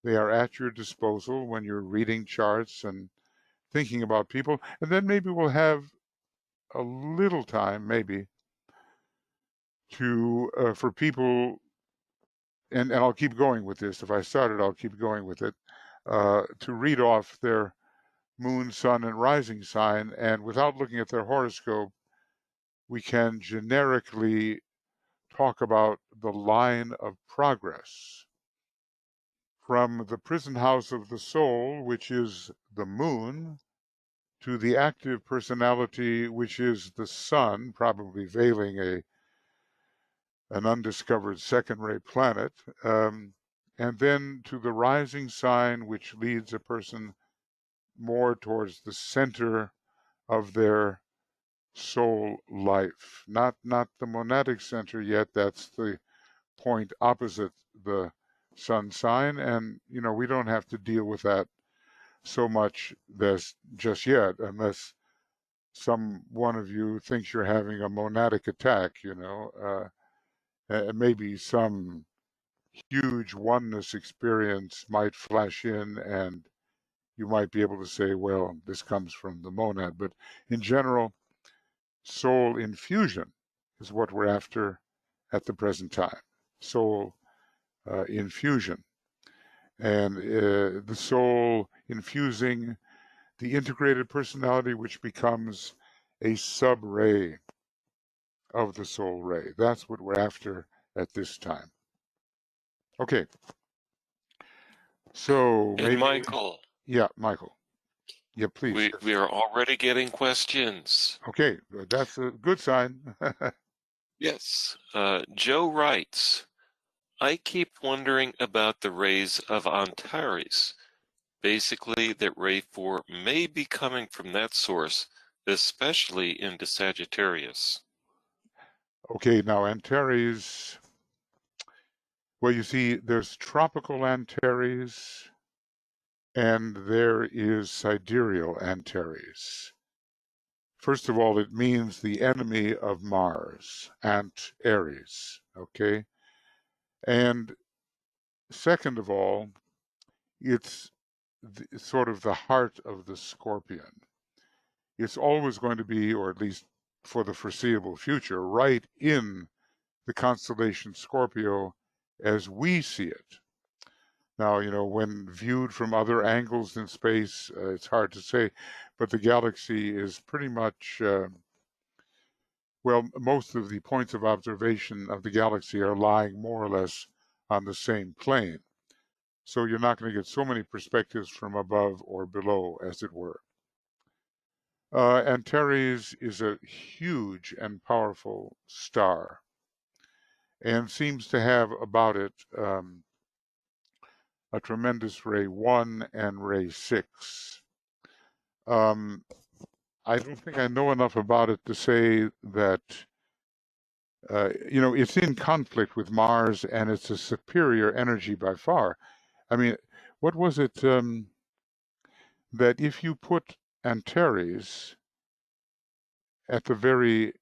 they are at your disposal when you're reading charts and thinking about people. And then maybe we'll have a little time, maybe, to for people, and I'll keep going with this. If I started, I'll keep going with it, to read off their moon, sun, and rising sign, and without looking at their horoscope, we can generically talk about the line of progress from the prison house of the soul, which is the moon, to the active personality, which is the sun, probably veiling an undiscovered second-ray planet, and then to the rising sign, which leads a person more towards the center of their soul life. Not the monadic center yet. That's the point opposite the sun sign, and we don't have to deal with that so much this just yet, unless some one of you thinks you're having a monadic attack, maybe some huge oneness experience might flash in, and you might be able to say, well, this comes from the monad. But in general, soul infusion is what we're after at the present time. Soul infusion. And the soul infusing the integrated personality, which becomes a sub-ray of the soul ray. That's what we're after at this time. Okay. So and Michael. Yeah, Michael. Yeah, please. We are already getting questions. Okay, that's a good sign. Yes. Joe writes, I keep wondering about the rays of Antares. Basically, that ray 4 may be coming from that source, especially into Sagittarius. Okay, now Antares, well, you see, there's tropical Antares, and there is sidereal Antares. First of all, it means the enemy of Mars, Ant-Aries, okay? And second of all, it's sort of the heart of the Scorpion. It's always going to be, or at least for the foreseeable future, right in the constellation Scorpio as we see it. Now, when viewed from other angles in space, it's hard to say, but the galaxy is pretty much, well, most of the points of observation of the galaxy are lying more or less on the same plane. So you're not going to get so many perspectives from above or below, as it were. Antares is a huge and powerful star, and seems to have about it a tremendous ray 1 and ray 6. I don't think I know enough about it to say that, it's in conflict with Mars and it's a superior energy by far. I mean, what was it that if you put Antares at the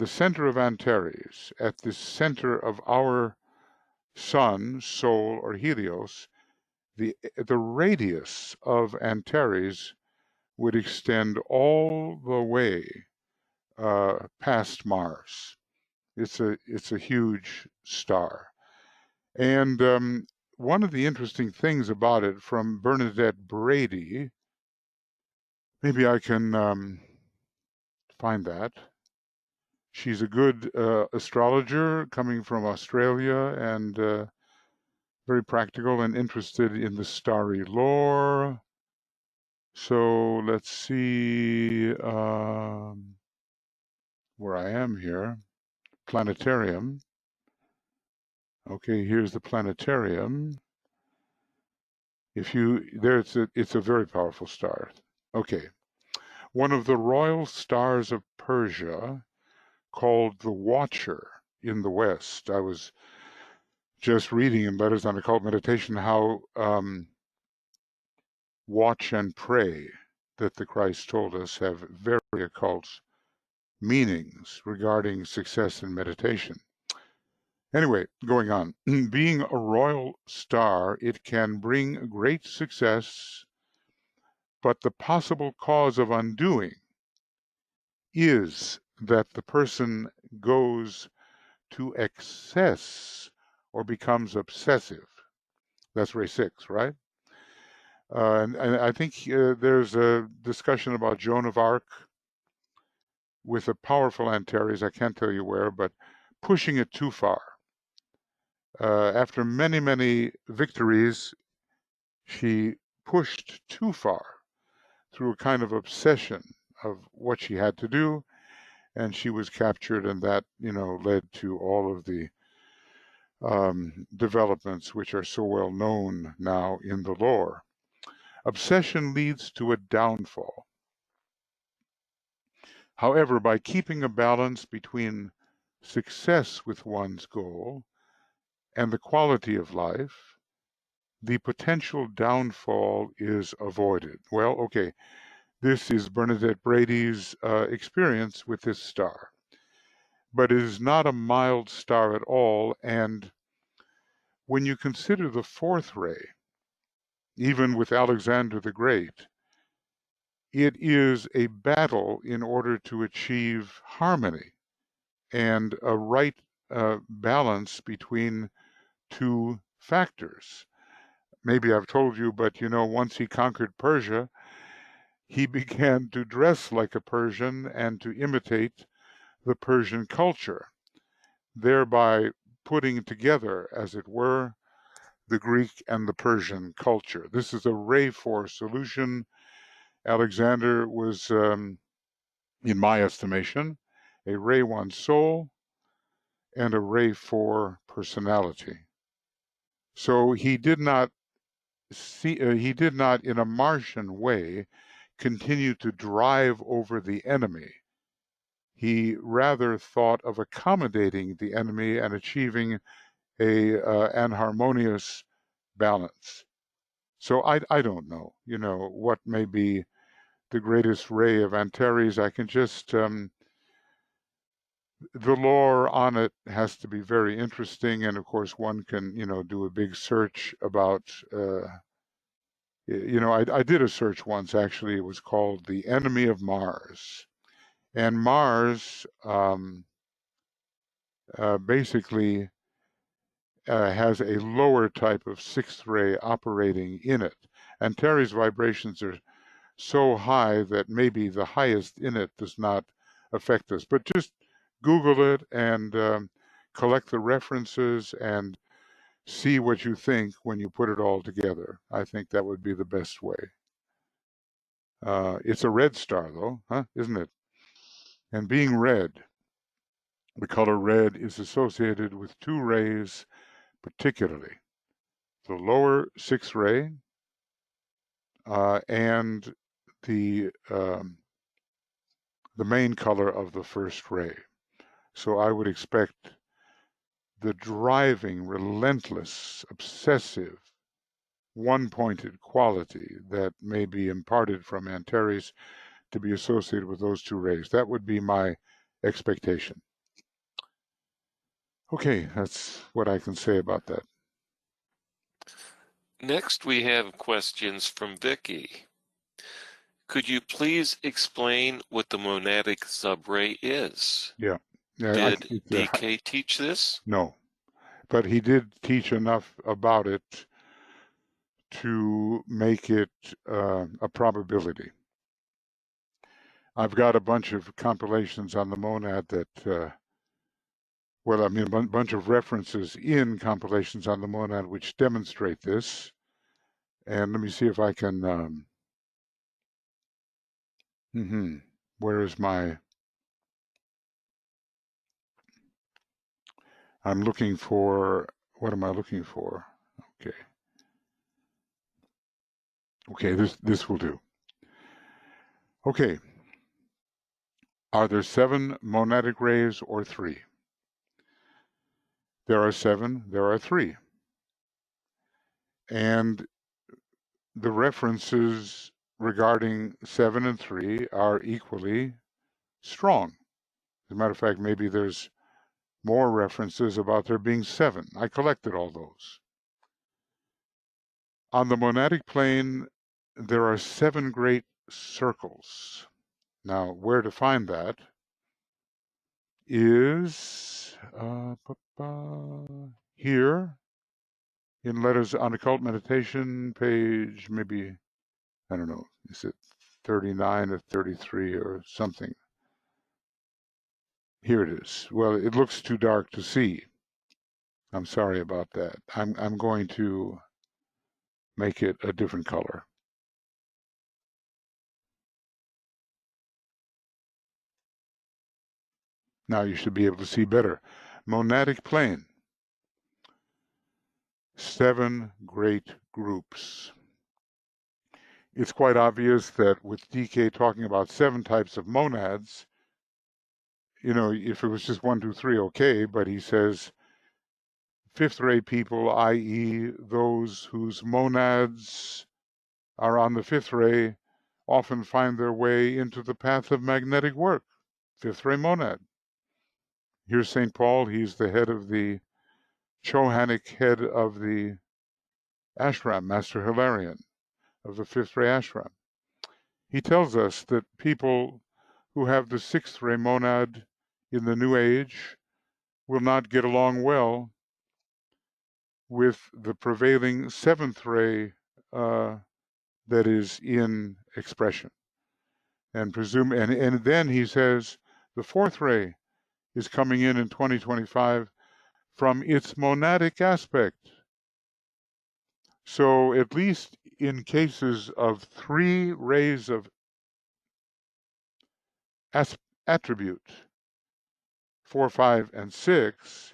center of Antares, at the center of our sun, Sol, or Helios, the radius of Antares would extend all the way past Mars. It's a huge star, and one of the interesting things about it from Bernadette Brady, maybe I can find that. She's a good astrologer coming from Australia and very practical and interested in the starry lore. So let's see where I am here. Planetarium. Okay, here's the planetarium. It's a very powerful star. Okay, one of the royal stars of Persia, called the Watcher in the West. I was just reading in Letters on Occult Meditation how watch and pray that the Christ told us have very occult meanings regarding success in meditation. Anyway, going on. Being a royal star, it can bring great success, but the possible cause of undoing is that the person goes to excess or becomes obsessive. That's Ray 6, right? And I think there's a discussion about Joan of Arc with a powerful Antares, I can't tell you where, but pushing it too far. After many, many victories, she pushed too far through a kind of obsession of what she had to do, and she was captured, and that, led to all of the developments which are so well known now in the lore. Obsession leads to a downfall. However, by keeping a balance between success with one's goal and the quality of life, the potential downfall is avoided. Well, okay, this is Bernadette Brady's experience with this star. But it is not a mild star at all, and when you consider the fourth ray, even with Alexander the Great, it is a battle in order to achieve harmony and a right balance between two factors. Maybe I've told you, but once he conquered Persia, he began to dress like a Persian and to imitate the Persian culture, thereby putting together, as it were, the Greek and the Persian culture. This is a Ray 4 solution. Alexander was, in my estimation, a Ray 1 soul and a Ray 4 personality. So he did not in a Martian way continue to drive over the enemy. He rather thought of accommodating the enemy and achieving an harmonious balance. So I don't know, what may be the greatest ray of Antares. I can just the lore on it has to be very interesting, and of course one can do a big search about. I did a search once actually. It was called "The Enemy of Mars," and Mars basically has a lower type of sixth ray operating in it. Antares vibrations are so high that maybe the highest in it does not affect us. But just Google it and collect the references and see what you think when you put it all together. I think that would be the best way. It's a red star, though, huh? Isn't it? And being red, the color red is associated with two rays particularly. The lower sixth ray and the the main color of the first ray. So I would expect the driving, relentless, obsessive, one-pointed quality that may be imparted from Antares to be associated with those two rays. That would be my expectation. Okay, that's what I can say about that. Next, we have questions from Vicky. Could you please explain what the monadic subray is? Yeah. Did DK teach this? No, but he did teach enough about it to make it a probability. I've got a bunch of compilations on the monad that, well, I mean, a bunch of references in compilations on the monad which demonstrate this. And let me see if I can, where is my, I'm looking for, what am I looking for? Okay. Okay, this will do. Okay. Are there 7 monadic rays or 3? There are 7, there are 3. And the references regarding 7 and 3 are equally strong. As a matter of fact, maybe there's more references about there being 7. I collected all those. On the monadic plane, there are 7 great circles. Now, where to find that is here in Letters on Occult Meditation, page maybe, I don't know, is it 39 or 33 or something? Here it is. Well, it looks too dark to see. I'm sorry about that. I'm going to make it a different color. Now you should be able to see better. Monadic plane. 7 great groups. It's quite obvious that with DK talking about 7 types of monads, you know, if it was just 1, 2, 3, okay, but he says 5th ray people, i.e. those whose monads are on the 5th ray, often find their way into the path of magnetic work. 5th ray monad. Here's St. Paul. He's the head of the Chohanic head of the ashram, Master Hilarion of the 5th ray ashram. He tells us that people who have the 6th ray monad in the New Age will not get along well with the prevailing 7th ray that is in expression. And then he says the 4th ray is coming in 2025 from its monadic aspect. So at least in cases of 3 rays of attribute, 4, 5, and 6,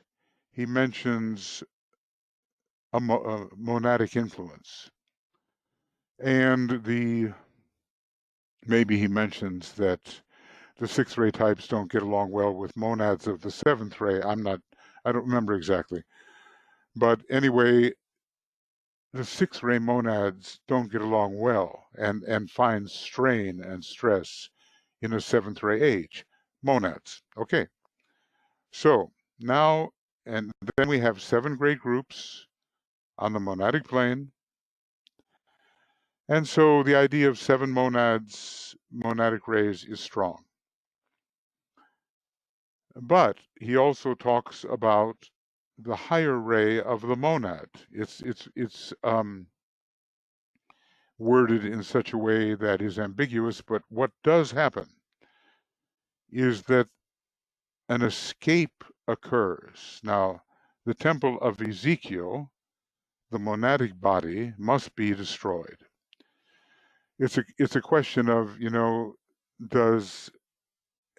he mentions a monadic influence. And maybe he mentions that the 6th ray types don't get along well with monads of the 7th ray. I don't remember exactly. But anyway, the 6th ray monads don't get along well and find strain and stress in a 7th ray age. Monads. Okay. So now, and then we have 7 great groups on the monadic plane. And so the idea of 7 monads, monadic rays, is strong. But he also talks about the higher ray of the monad. It's worded in such a way that is ambiguous, but what does happen is that an escape occurs. Now, the temple of Ezekiel, the monadic body, must be destroyed. It's a question of, you know, does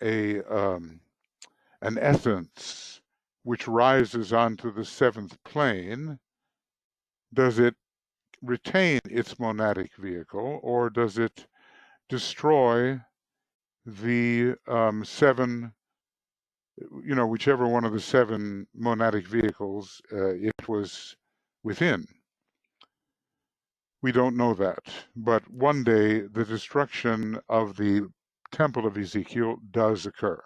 an essence which rises onto the 7th plane, does it retain its monadic vehicle, or does it destroy the seven, whichever one of the seven monadic vehicles it was within. We don't know that. But one day, the destruction of the Temple of Ezekiel does occur.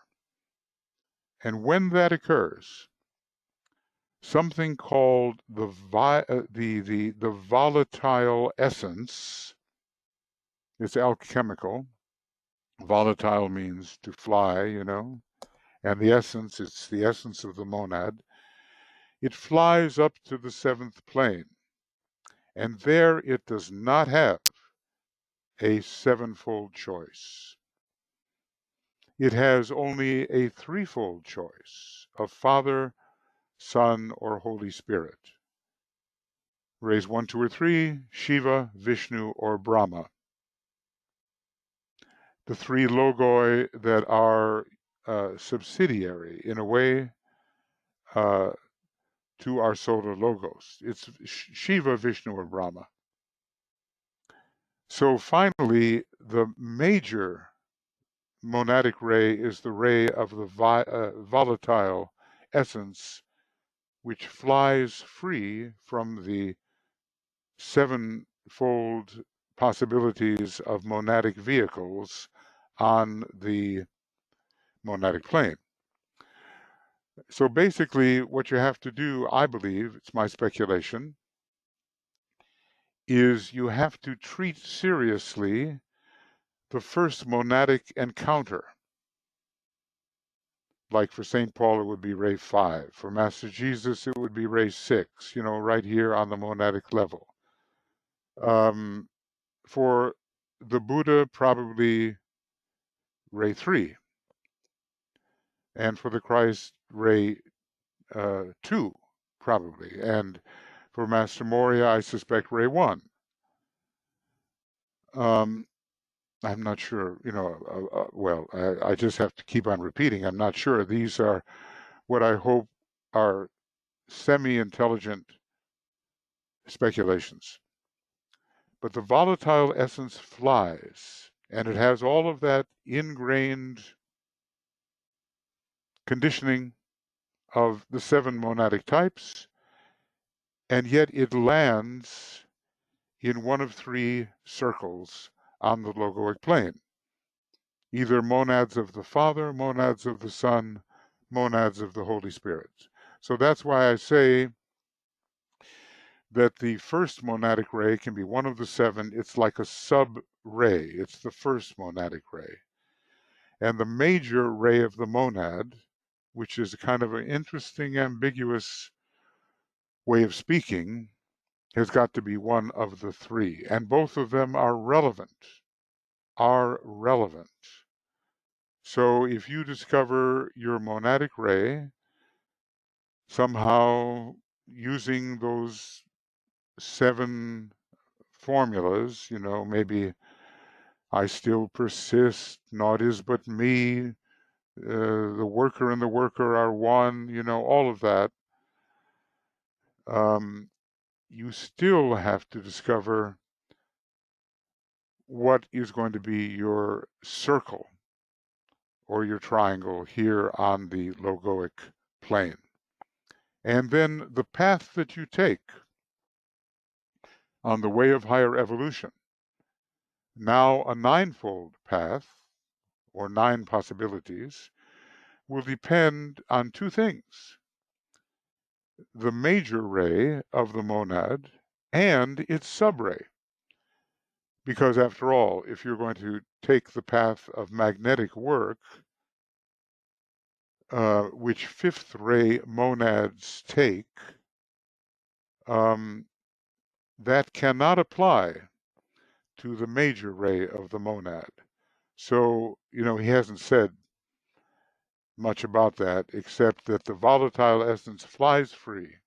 And when that occurs, something called the volatile essence, it's alchemical. Volatile means to fly, and the essence, it's the essence of the monad. It flies up to the seventh plane, and there it does not have a sevenfold choice. It has only a threefold choice of Father, Son, or Holy Spirit. Rays 1, 2, or 3, Shiva, Vishnu, or Brahma. The three logoi that are subsidiary, in a way, to our solar logos. It's Shiva, Vishnu, or Brahma. So finally, the major monadic ray is the ray of the volatile essence, which flies free from the sevenfold possibilities of monadic vehicles on the monadic plane. So basically, what you have to do, I believe, it's my speculation, is you have to treat seriously the first monadic encounter. Like for St. Paul, it would be ray 5. For Master Jesus, it would be ray 6, right here on the monadic level. For the Buddha, probably ray 3. And for the Christ, ray 2, probably. And for Master Moria, I suspect ray 1. I'm not sure, well, I just have to keep on repeating. I'm not sure. These are what I hope are semi-intelligent speculations. But the volatile essence flies, and it has all of that ingrained conditioning of the seven monadic types, and yet it lands in one of three circles on the logoic plane. Either monads of the Father, monads of the Son, monads of the Holy Spirit. So that's why I say that the first monadic ray can be one of the seven. It's like a sub-ray. It's the first monadic ray. And the major ray of the monad, which is kind of an interesting, ambiguous way of speaking, has got to be one of the three. And both of them are relevant. So if you discover your monadic ray, somehow using those seven formulas, maybe I still persist, naught is but me, the worker and the worker are one, all of that. You still have to discover what is going to be your circle or your triangle here on the logoic plane. And then the path that you take on the way of higher evolution, now a ninefold path, or 9 possibilities, will depend on two things: the major ray of the monad and its subray. Because after all, if you're going to take the path of magnetic work, which fifth ray monads take, that cannot apply to the major ray of the monad. So, he hasn't said much about that, except that the volatile essence flies free,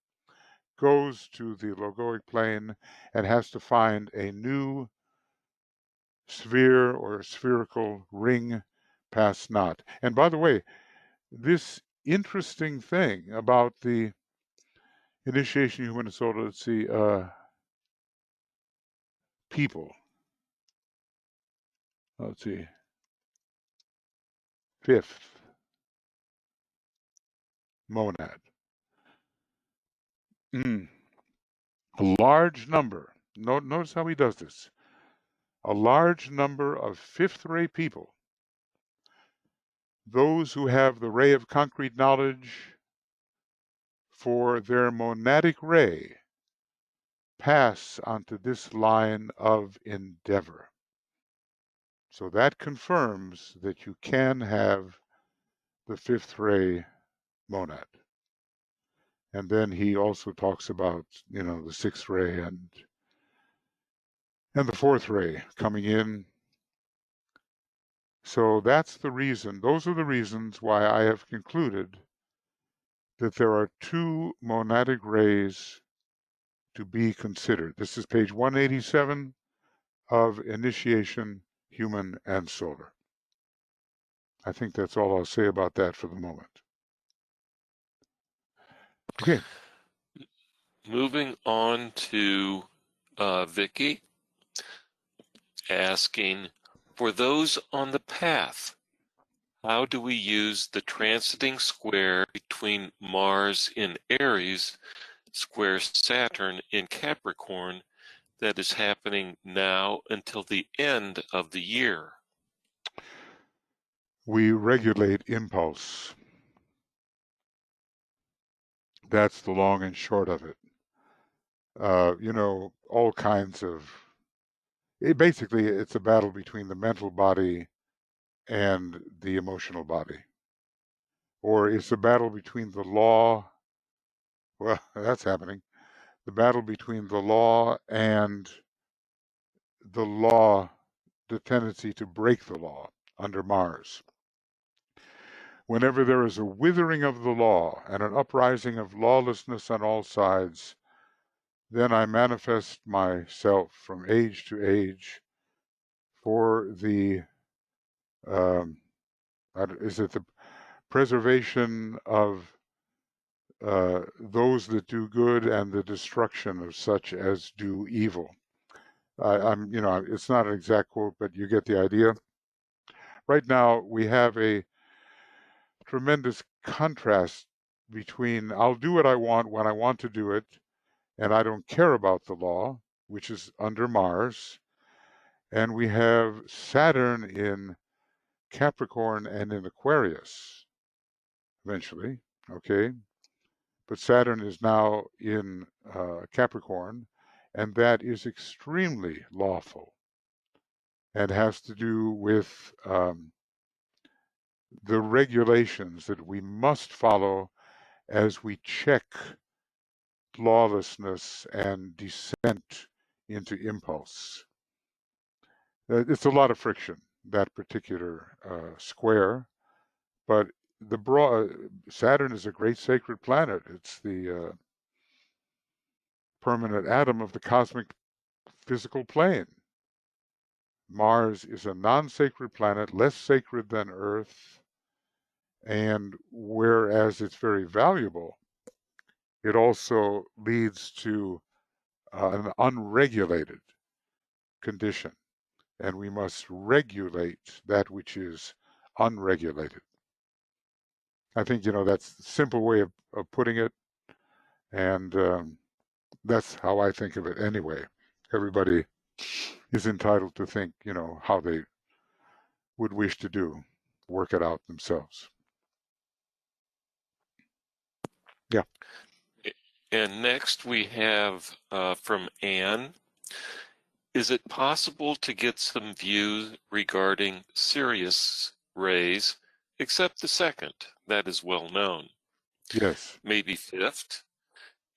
goes to the logoic plane, and has to find a new sphere or spherical ring past knot. And by the way, this interesting thing about the initiation of human soul, let's see, people. Let's see. fifth monad. A large number, notice how he does this, a large number of fifth ray people, those who have the ray of concrete knowledge for their monadic ray, pass onto this line of endeavor. So that confirms that you can have the fifth ray monad. And then he also talks about, the sixth ray and the fourth ray coming in. So that's the reason, those are the reasons why I have concluded that there are two monadic rays to be considered. This is page 187 of Initiation, Human and Solar. I think that's all I'll say about that for the moment. Okay. Moving on to Vicky, asking, for those on the path, how do we use the transiting square between Mars in Aries, square Saturn in Capricorn, that is happening now until the end of the year? We regulate impulse. That's the long and short of it. All kinds of, basically it's a battle between the mental body and the emotional body. Or it's a battle between the law, well, that's happening, the battle between the law and the tendency to break the law under Mars. Whenever there is a withering of the law and an uprising of lawlessness on all sides, then I manifest myself from age to age for the, is it the preservation of those that do good and the destruction of such as do evil. It's not an exact quote, but you get the idea. Right now, we have a tremendous contrast between I'll do what I want when I want to do it, and I don't care about the law, which is under Mars, and we have Saturn in Capricorn and in Aquarius eventually, okay? But Saturn is now in Capricorn, and that is extremely lawful and has to do with the regulations that we must follow as we check lawlessness and descent into impulse. It's a lot of friction, that particular square, but Saturn is a great sacred planet. It's the permanent atom of the cosmic physical plane. Mars is a non-sacred planet, less sacred than Earth, and whereas it's very valuable, it also leads to an unregulated condition, and we must regulate that which is unregulated. I think, that's the simple way of putting it, and that's how I think of it anyway. Everybody is entitled to think, how they would wish to work it out themselves. Yeah. And next we have from Anne, is it possible to get some views regarding Sirius rays, except the second, that is well known? Yes. Maybe fifth?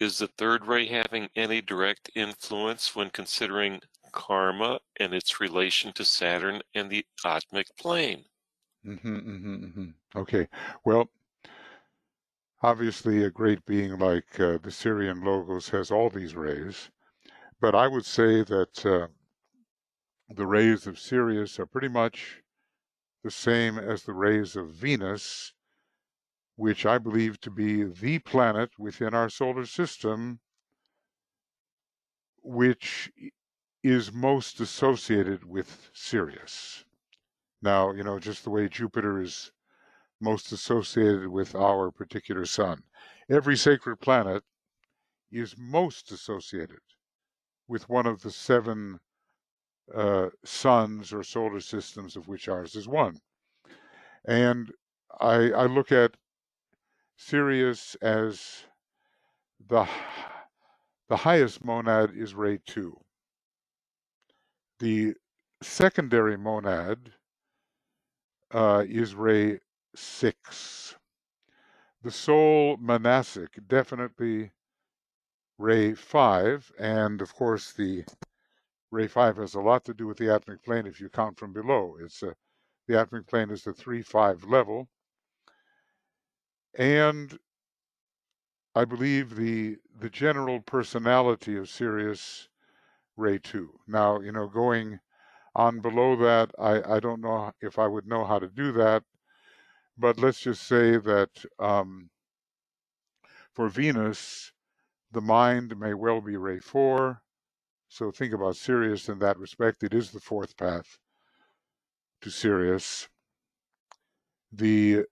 Is the third ray having any direct influence when considering karma and its relation to Saturn and the Atmic plane? Okay. Well, obviously a great being like the Syrian Logos has all these rays, but I would say that the rays of Sirius are pretty much the same as the rays of Venus, which I believe to be the planet within our solar system which is most associated with Sirius. Now, just the way Jupiter is most associated with our particular sun. Every sacred planet is most associated with one of the 7 suns or solar systems, of which ours is one. And I look at Sirius as the highest monad is Ray 2. The secondary monad is Ray 6. The soul monastic, definitely Ray 5, and of course the Ray 5 has a lot to do with the atomic plane if you count from below. The atomic plane is the 3-5 level, and I believe the general personality of Sirius, Ray 2. Now, going on below that, I don't know if I would know how to do that, but let's just say that for Venus, the mind may well be Ray 4. So think about Sirius in that respect. It is the 4th path to Sirius. The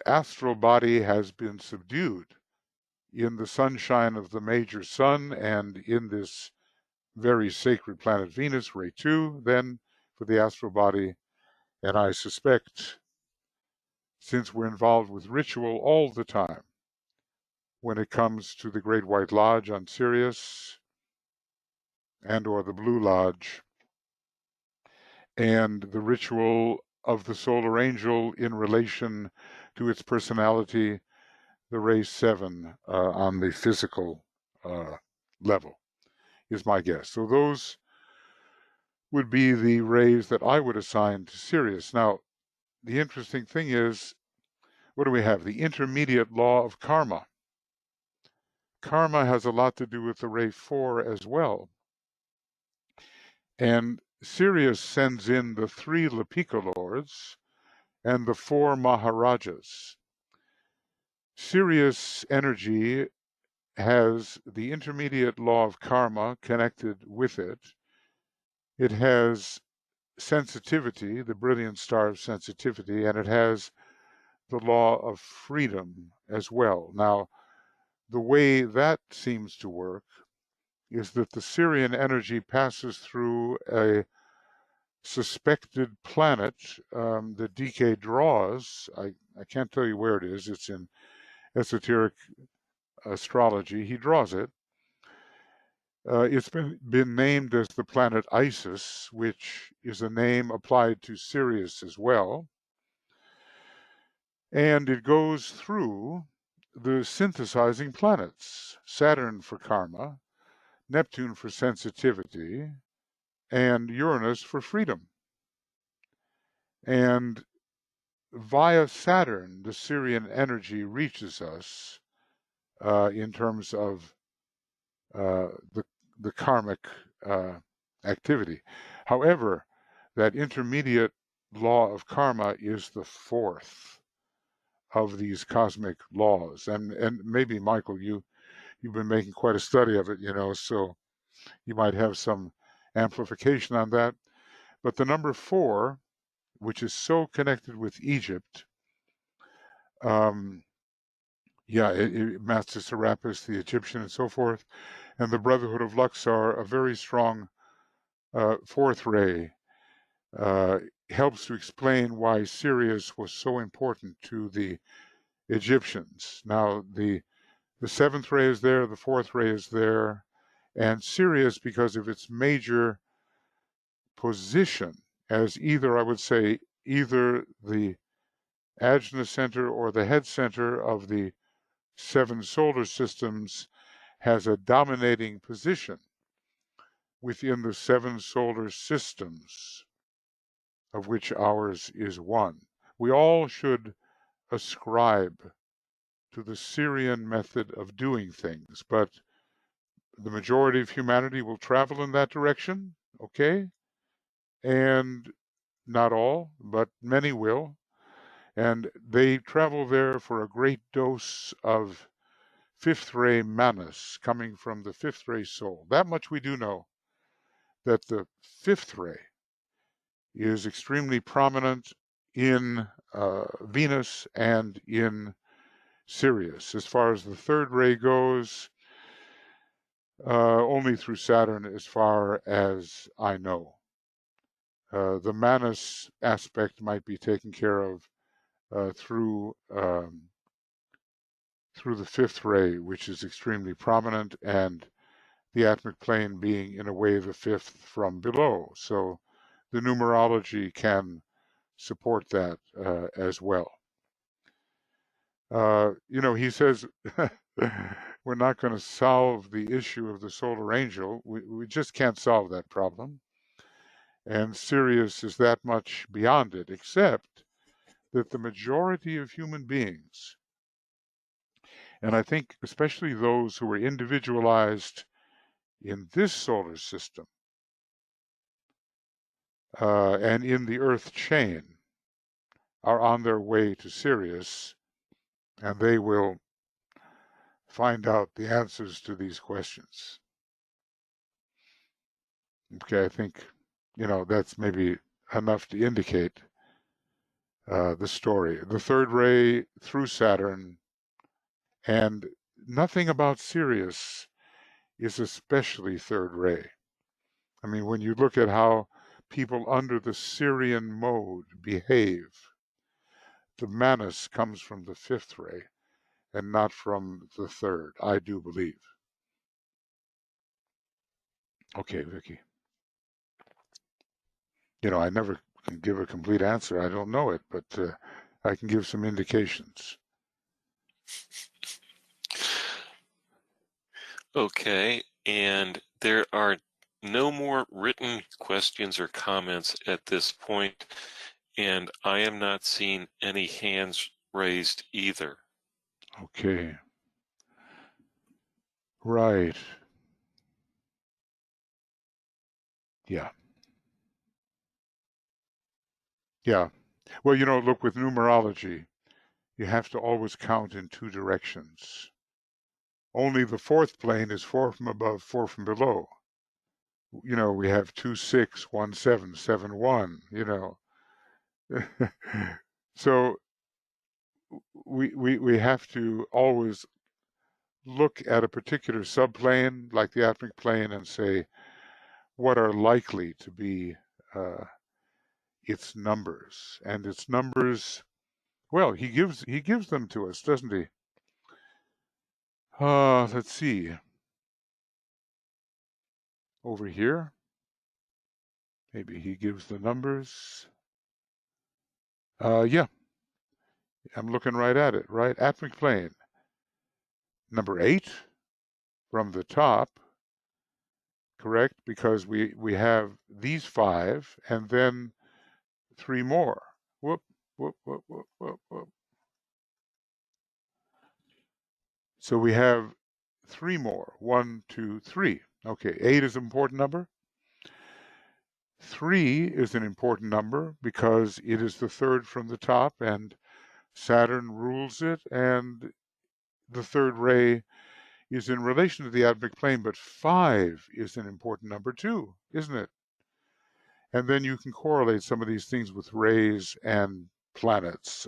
astral body has been subdued in the sunshine of the major sun and in this very sacred planet Venus, Ray 2, then for the astral body. And I suspect, since we're involved with ritual all the time, when it comes to the Great White Lodge on Sirius and or the Blue Lodge, and the ritual of the solar angel in relation to its personality, the Ray 7 on the physical level, is my guess. So those would be the rays that I would assign to Sirius. Now, the interesting thing is, what do we have? The intermediate law of karma. Karma has a lot to do with the Ray 4 as well. And Sirius sends in the 3 Lapika lords and the 4 Maharajas. Sirius energy has the intermediate law of karma connected with it. It has sensitivity, the brilliant star of sensitivity, and it has the law of freedom as well. Now, the way that seems to work is that the Sirian energy passes through a suspected planet that DK draws. I can't tell you where it is. It's in Esoteric Astrology. He draws it. It's been named as the planet Isis, which is a name applied to Sirius as well. And it goes through the synthesizing planets, Saturn for karma, Neptune for sensitivity, and Uranus for freedom. And via Saturn, the Sirian energy reaches us in terms of the karmic activity. However, that intermediate law of karma is the 4th of these cosmic laws. And maybe, Michael, you've been making quite a study of it, so you might have some amplification on that. But the number 4, which is so connected with Egypt, Master Serapis, the Egyptian, and so forth, and the Brotherhood of Luxor, a very strong 4th ray, helps to explain why Sirius was so important to the Egyptians. Now, the 7th ray is there, the 4th ray is there, and Sirius, because of its major position as either, I would say, either the Ajna center or the head center of the 7 solar systems, has a dominating position within the 7 solar systems, of which ours is one. We all should ascribe to the Sirian method of doing things, but the majority of humanity will travel in that direction, okay? And not all, but many will. And they travel there for a great dose of 5th ray manas coming from the 5th ray soul. That much we do know, that the 5th ray is extremely prominent in Venus and in Sirius. As far as the third ray goes, only through Saturn as far as I know. The Manus aspect might be taken care of through the fifth ray, which is extremely prominent, and the atmic plane being in a way the fifth from below. So the numerology can support that as well. He says we're not going to solve the issue of the solar angel. We just can't solve that problem. And Sirius is that much beyond it, except that the majority of human beings, and I think especially those who are individualized in this solar system and in the Earth chain, are on their way to Sirius, and they will find out the answers to these questions. Okay, I think, that's maybe enough to indicate the story. The third ray through Saturn, and nothing about Sirius is especially third ray. I mean, when you look at how people under the Sirian mode behave, the Manus comes from the fifth ray and not from the third, I do believe. Okay, Vicky. I never can give a complete answer. I don't know it, but I can give some indications. Okay, and there are no more written questions or comments at this point, and I am not seeing any hands raised either. Okay. Right. Yeah. Yeah. Well, look, with numerology, you have to always count in two directions. Only the fourth plane is 4 from above, 4 from below. We have 2, 6, 1, 7, 7, 1, So we have to always look at a particular subplane, like the atmic plane, and say, what are likely to be its numbers? And its numbers, well, he gives them to us, doesn't he? Let's see. Over here, maybe he gives the numbers. Yeah, I'm looking right at it, right? Atmic plane. Number 8 from the top, correct? Because we have these 5 and then 3 more. Whoop, whoop, whoop, whoop, whoop, whoop. So we have 3 more. 1, 2, 3. Okay, 8 is an important number. 3 is an important number because it is the third from the top and Saturn rules it, and the third ray is in relation to the atmic plane, but 5 is an important number too, isn't it? And then you can correlate some of these things with rays and planets.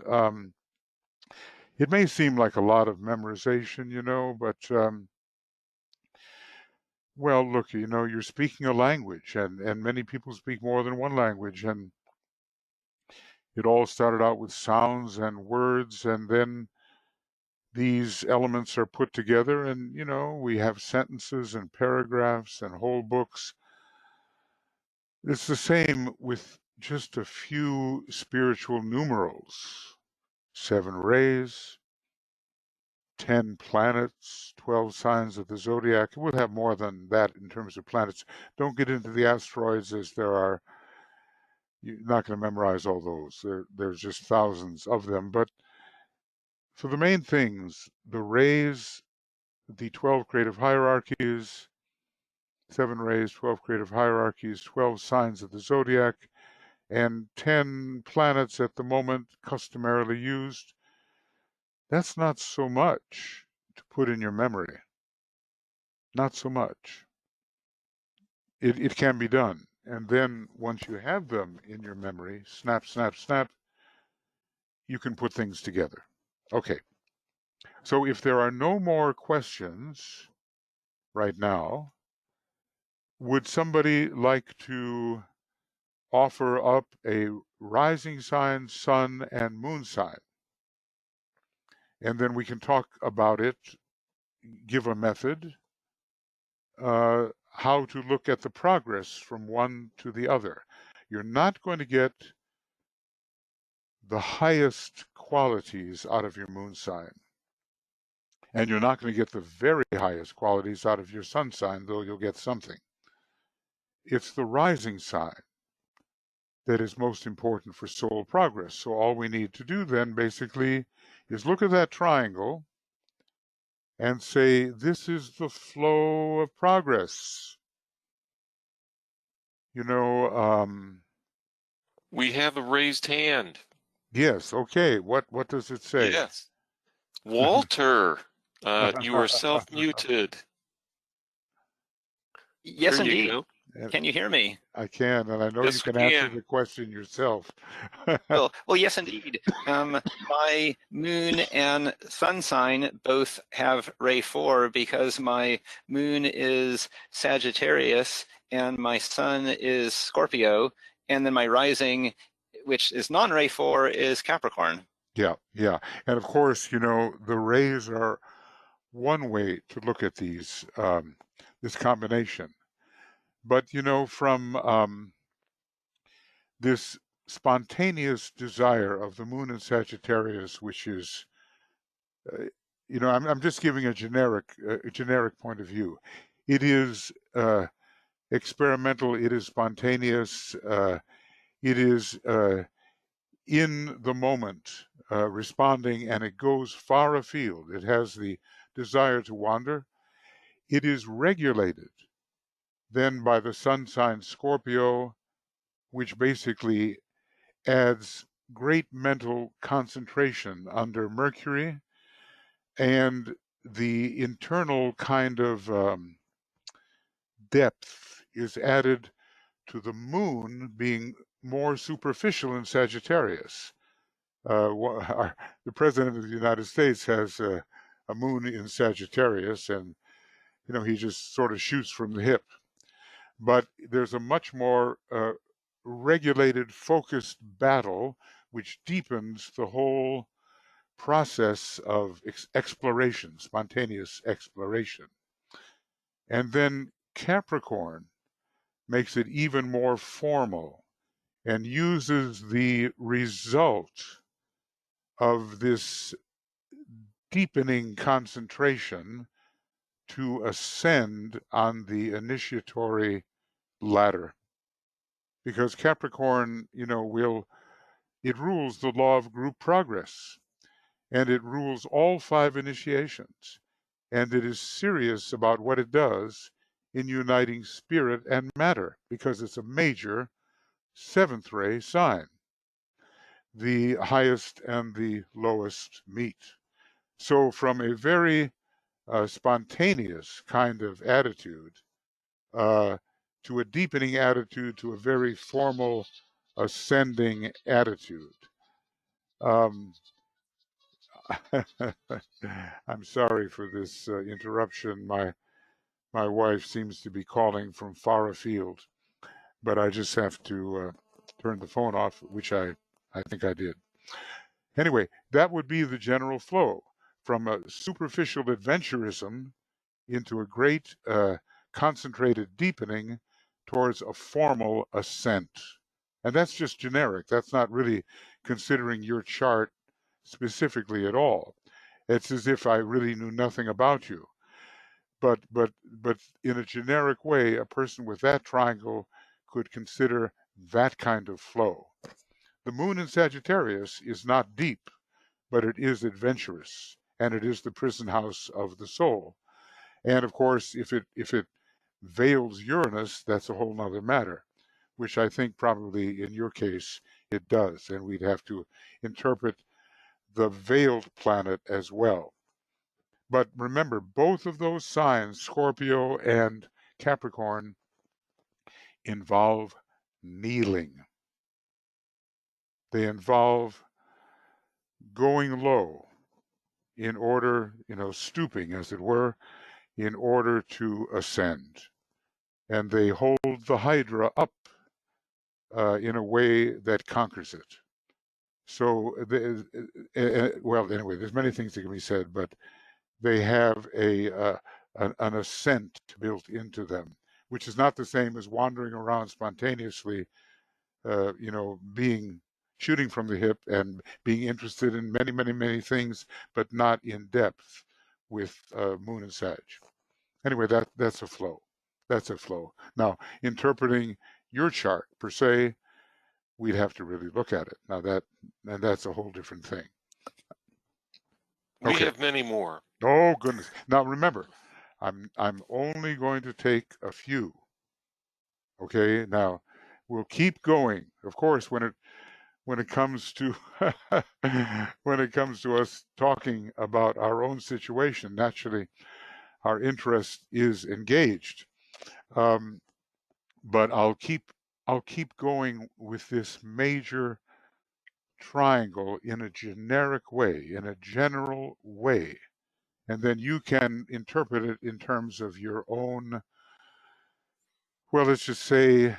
It may seem like a lot of memorization, but well, look, you're speaking a language, and many people speak more than one language, and it all started out with sounds and words, and then these elements are put together, and we have sentences and paragraphs and whole books. It's the same with just a few spiritual numerals. 7 rays, 10 planets, 12 signs of the zodiac. We'll have more than that in terms of planets. Don't get into the asteroids, as you're not going to memorize all those. There's just thousands of them. But for the main things, the rays, the 12 creative hierarchies, 7 rays, 12 creative hierarchies, 12 signs of the zodiac, and 10 planets at the moment customarily used, that's not so much to put in your memory. Not so much. It can be done. And then once you have them in your memory, snap, snap, snap, you can put things together. Okay. So if there are no more questions right now, would somebody like to offer up a rising sign, sun, and moon sign? And then we can talk about it, give a method, how to look at the progress from one to the other. You're not going to get the highest qualities out of your moon sign. And you're not going to get the very highest qualities out of your sun sign, though you'll get something. It's the rising sign that is most important for soul progress. So all we need to do then basically is look at that triangle and say, this is the flow of progress. You know, We have a raised hand. yes, okay. What does it say? Yes. Walter, you are self-muted. Yes, There you indeed. go. Can you hear me? I can, and I know you Yes, we can answer can. the question yourself. Well, yes, indeed. My moon and sun sign both have Ray 4 because my moon is Sagittarius and my sun is Scorpio, and then my rising, which is non-Ray 4, is Capricorn. Yeah, yeah. And of course, you know, the rays are one way to look at these, this combination. But, you know, from this spontaneous desire of the moon in Sagittarius, which is, you know, I'm just giving a generic point of view. It is experimental. It is spontaneous. It is in the moment, responding, and it goes far afield. It has the desire to wander. It is regulated then by the sun sign Scorpio, which basically adds great mental concentration under Mercury, and the internal kind of depth is added to the moon being more superficial in Sagittarius. The President of the United States has a moon in Sagittarius, and you know he just sort of shoots from the hip. But there's a much more regulated, focused battle, which deepens the whole process of exploration, spontaneous exploration. And then Capricorn makes it even more formal and uses the result of this deepening concentration to ascend on the initiatory ladder. Because Capricorn, you know, it rules the law of group progress, and it rules all 5 initiations, and it is serious about what it does in uniting spirit and matter, because it's a major 7th ray sign. The highest and the lowest meet. So from a very spontaneous kind of attitude to a deepening attitude to a very formal ascending attitude. Um, I'm sorry for this interruption. My wife seems to be calling from far afield, but I just have to turn the phone off, which I think I did. Anyway, that would be the general flow from a superficial adventurism into a great concentrated deepening towards a formal ascent. And that's just generic. That's not really considering your chart specifically at all. It's as if I really knew nothing about you. But in a generic way, a person with that triangle could consider that kind of flow. The moon in Sagittarius is not deep, but it is adventurous, and it is the prison house of the soul. And of course, if it veils Uranus, that's a whole nother matter, which I think probably in your case it does, and we'd have to interpret the veiled planet as well. But remember, both of those signs, Scorpio and Capricorn, involve kneeling. They involve going low in order, stooping, as it were, in order to ascend. And they hold the Hydra up in a way that conquers it. So, well, anyway, there's many things that can be said, but they have an ascent built into them, which is not the same as wandering around spontaneously, shooting from the hip and being interested in many, many, many things, but not in depth with Moon and Sag. Anyway, that's a flow. That's a flow. Now, interpreting your chart per se, we'd have to really look at it. Now that's a whole different thing. We Okay. have many more. Oh goodness. Now remember, I'm only going to take a few. Okay. Now we'll keep going. Of course, when it comes to when it comes to us talking about our own situation, naturally, our interest is engaged. But I'll keep going with this major triangle in a generic way, in a general way, and then you can interpret it in terms of your own, well, let's just say,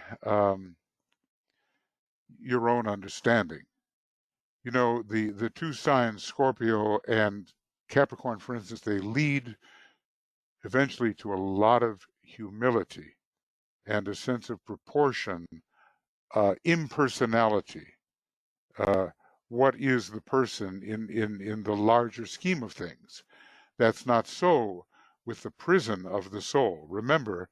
your own understanding. The two signs, Scorpio and Capricorn, for instance, they lead eventually to a lot of humility and a sense of proportion, impersonality. What is the person in the larger scheme of things? That's not so with the prison of the soul. Remember,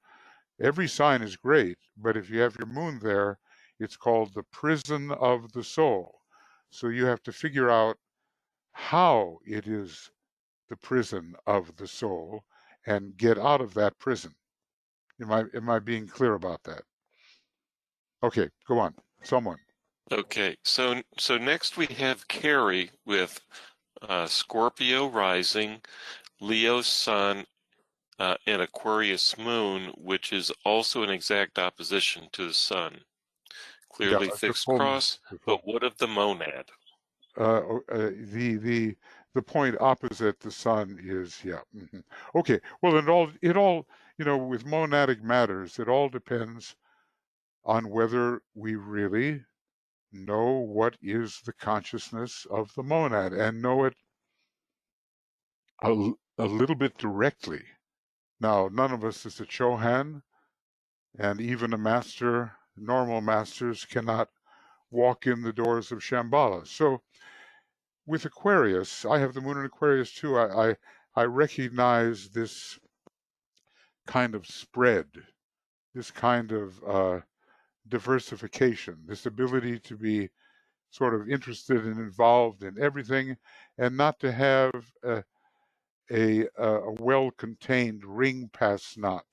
every sign is great, but if you have your moon there, it's called the prison of the soul. So you have to figure out how it is the prison of the soul and get out of that prison. Am I being clear about that? Okay, go on. Someone. Okay, so next we have Carrie with Scorpio rising, Leo sun, and Aquarius moon, which is also an exact opposition to the sun. Clearly fixed cross, but what of the monad? The point opposite the sun is, yeah. Okay, well, it all, with monadic matters, it all depends on whether we really know what is the consciousness of the monad and know it a little bit directly. Now, none of us is a Chohan, and even a master, normal masters, cannot walk in the doors of Shambhala. So with Aquarius, I have the moon in Aquarius too. I recognize this kind of spread, this kind of diversification, this ability to be sort of interested and involved in everything, and not to have a well-contained ring past knot.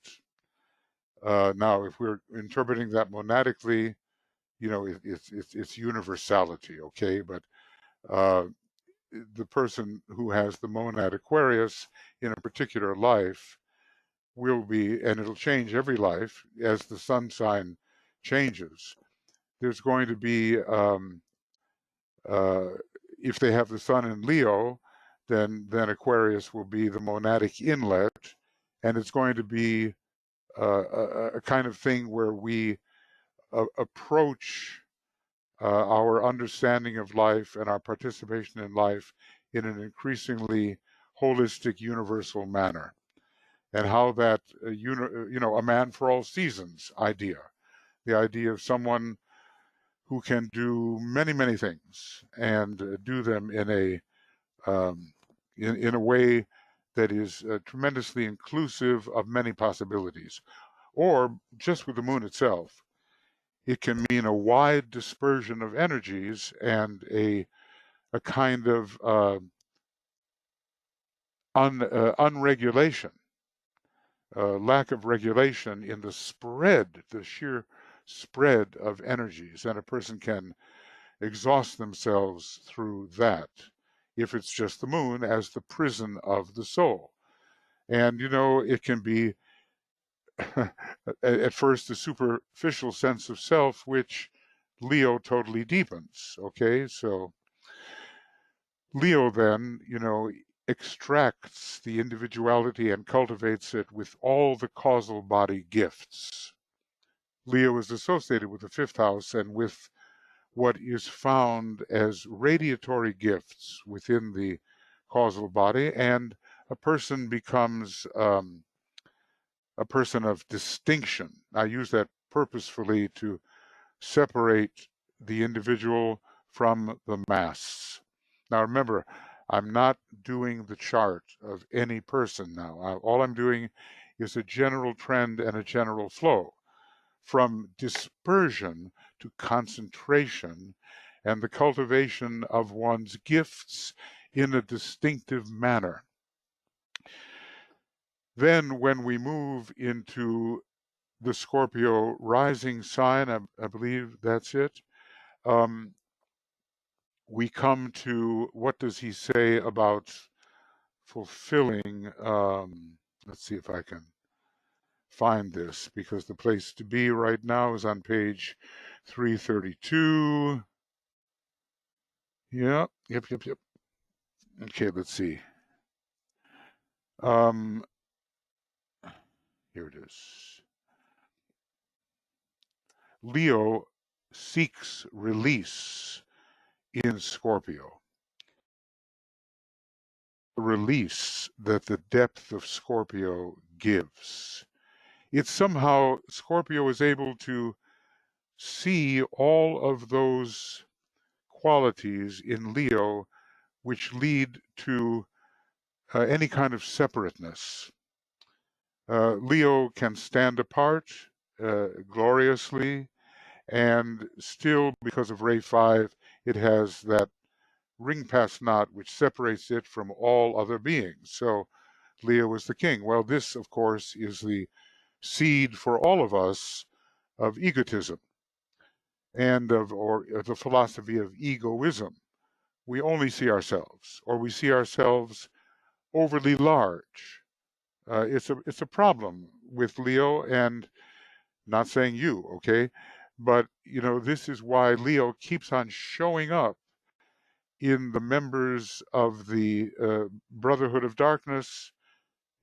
Now, if we're interpreting that monadically, it's universality, okay? But the person who has the monad Aquarius in a particular life will be, and it'll change every life as the sun sign changes. There's going to be, if they have the sun in Leo, then Aquarius will be the monadic inlet, and it's going to be a kind of thing where we approach our understanding of life and our participation in life in an increasingly holistic, universal manner. And how that, a man for all seasons idea, the idea of someone who can do many, many things and do them in a way that is tremendously inclusive of many possibilities. Or just with the moon itself, it can mean a wide dispersion of energies and a kind of unregulation, lack of regulation in the spread, the sheer spread of energies, and a person can exhaust themselves through that if it's just the moon as the prison of the soul. And it can be at first a superficial sense of self, which Leo totally deepens. Okay, so Leo then, extracts the individuality and cultivates it with all the causal body gifts. Leo is associated with the fifth house and with what is found as radiatory gifts within the causal body, and a person becomes a person of distinction. I use that purposefully to separate the individual from the mass. Now remember, I'm not doing the chart of any person now. All I'm doing is a general trend and a general flow from dispersion to concentration and the cultivation of one's gifts in a distinctive manner. Then when we move into the Scorpio rising sign, I believe that's it, we come to what does he say about fulfilling, let's see if I can find this, because the place to be right now is on page 332. Yep. Okay, let's see. Here it is. Leo seeks release in Scorpio. The release that the depth of Scorpio gives. It's somehow, Scorpio is able to see all of those qualities in Leo which lead to any kind of separateness. Leo can stand apart gloriously, and still, because of Ray 5, it has that ring pass knot which separates it from all other beings. So Leo is the king. Well, this, of course, is the seed for all of us of egotism and or the philosophy of egoism. We only see ourselves, or we see ourselves overly large. It's a problem with Leo, and not saying you, okay, but this is why Leo keeps on showing up in the members of the Brotherhood of Darkness,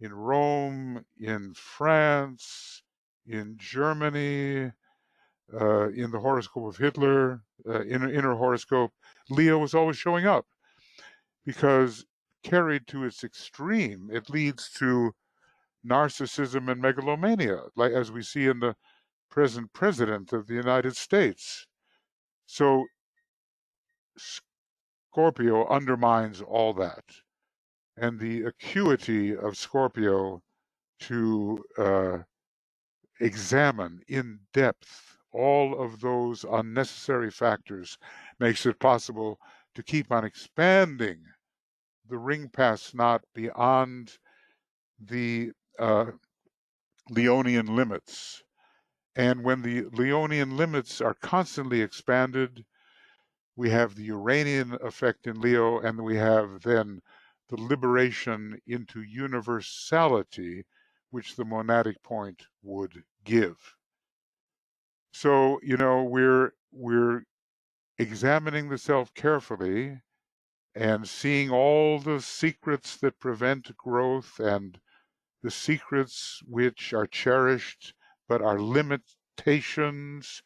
in Rome, in France, in Germany, in the horoscope of Hitler, inner horoscope. Leo is always showing up because carried to its extreme, it leads to narcissism and megalomania, like as we see in the present president of the United States. So Scorpio undermines all that. And the acuity of Scorpio to examine in depth all of those unnecessary factors makes it possible to keep on expanding the ring pass knot beyond the Leonian limits. And when the Leonian limits are constantly expanded, we have the Uranian effect in Leo, and we have then the liberation into universality, which the monadic point would give. So, we're examining the self carefully and seeing all the secrets that prevent growth and the secrets which are cherished but are limitations,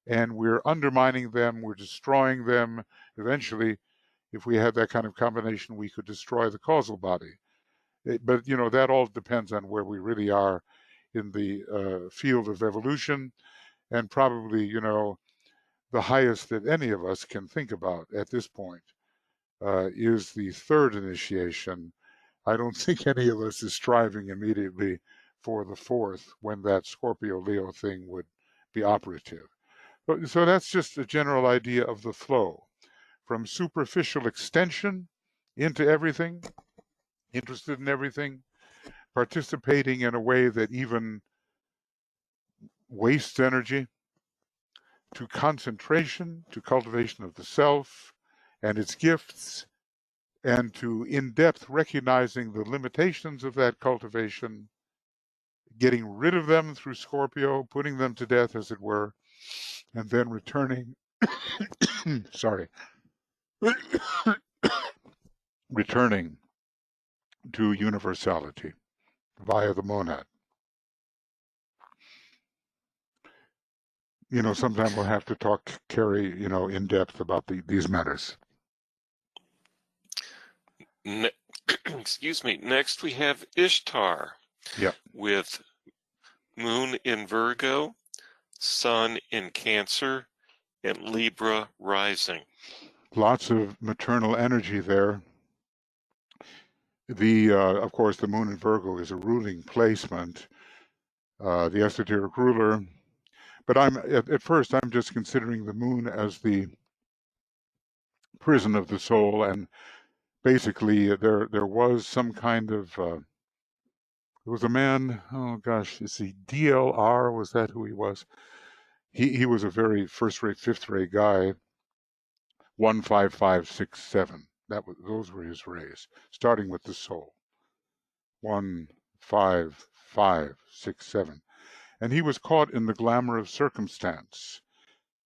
and we're undermining them, we're destroying them. Eventually, if we had that kind of combination, we could destroy the causal body. But, that all depends on where we really are in the field of evolution, and probably, the highest that any of us can think about at this point is the third initiation. I don't think any of us is striving immediately for the fourth when that Scorpio-Leo thing would be operative. So that's just a general idea of the flow from superficial extension into everything, interested in everything, participating in a way that even wastes energy, to concentration, to cultivation of the self and its gifts, and to in-depth recognizing the limitations of that cultivation, getting rid of them through Scorpio, putting them to death, as it were, and then returning, sorry, returning to universality via the monad. Sometime we'll have to talk, Carrie, in depth about these matters. Excuse me. Next, we have Ishtar. Yeah. With Moon in Virgo, Sun in Cancer, and Libra rising. Lots of maternal energy there. Of course, the Moon in Virgo is a ruling placement, the esoteric ruler. But at first, I'm just considering the Moon as the prison of the soul, and basically, there was some kind of there was a man. Oh gosh, is he DLR? Was that who he was? He was a very first-rate, fifth-rate guy. 15567. Those were his rays, starting with the soul. 15567. And he was caught in the glamour of circumstance,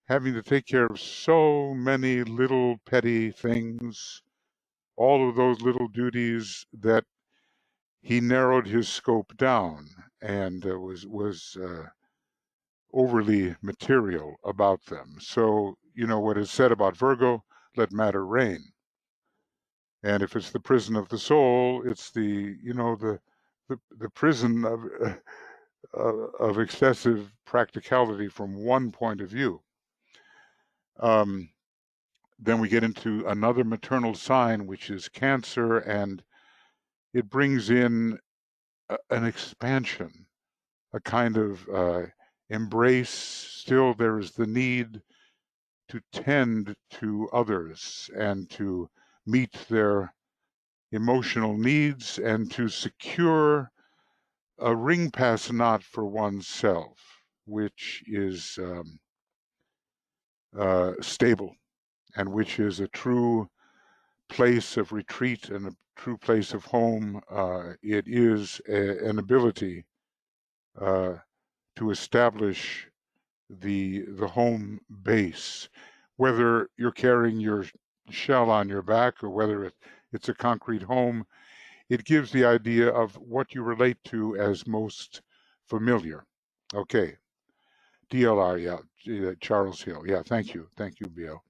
having to take care of so many little petty things, all of those little duties, that he narrowed his scope down and was overly material about them. So, what is said about Virgo, let matter reign. And if it's the prison of the soul, it's the prison of excessive practicality from one point of view. Then we get into another maternal sign, which is Cancer, and it brings in an expansion, a kind of embrace. Still, there is the need to tend to others and to meet their emotional needs and to secure a ring pass knot for oneself, which is stable and which is a true place of retreat and a true place of home. It is an ability to establish the home base, whether you're carrying your shell on your back or whether it's a concrete home. It gives the idea of what you relate to as most familiar. Okay. DLR, yeah. Charles Hill. Yeah, thank you. Thank you, Bill.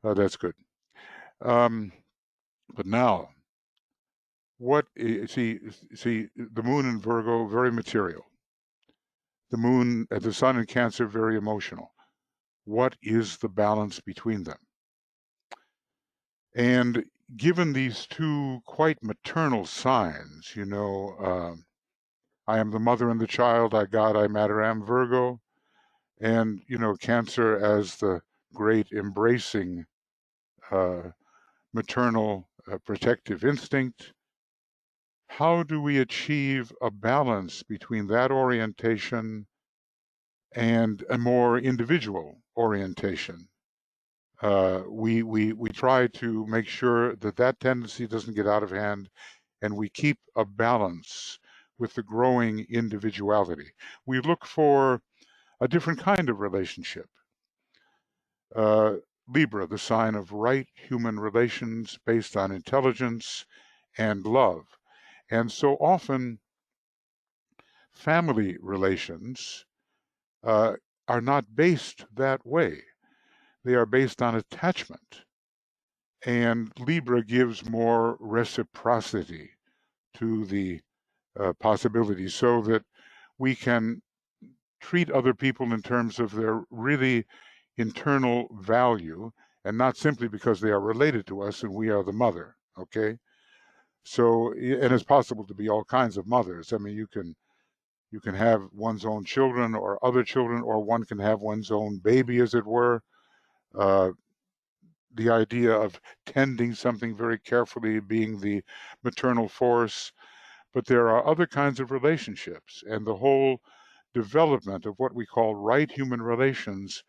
That's good. But now, see, the moon in Virgo, very material. The sun in Cancer, very emotional. What is the balance between them? And given these two quite maternal signs, I am the mother and the child, I God, I matter, I am Virgo. And, Cancer as the great embracing maternal protective instinct. How do we achieve a balance between that orientation and a more individual orientation? We try to make sure that tendency doesn't get out of hand, and we keep a balance with the growing individuality. We look for a different kind of relationship. Libra, the sign of right human relations based on intelligence and love. And so often, family relations are not based that way. They are based on attachment. And Libra gives more reciprocity to the possibility so that we can treat other people in terms of their really internal value and not simply because they are related to us and we are the mother. Okay. So, and it's possible to be all kinds of mothers. I mean, you can have one's own children or other children, or one can have one's own baby, as it were. The idea of tending something very carefully, being the maternal force. But there are other kinds of relationships, and the whole development of what we call right human relations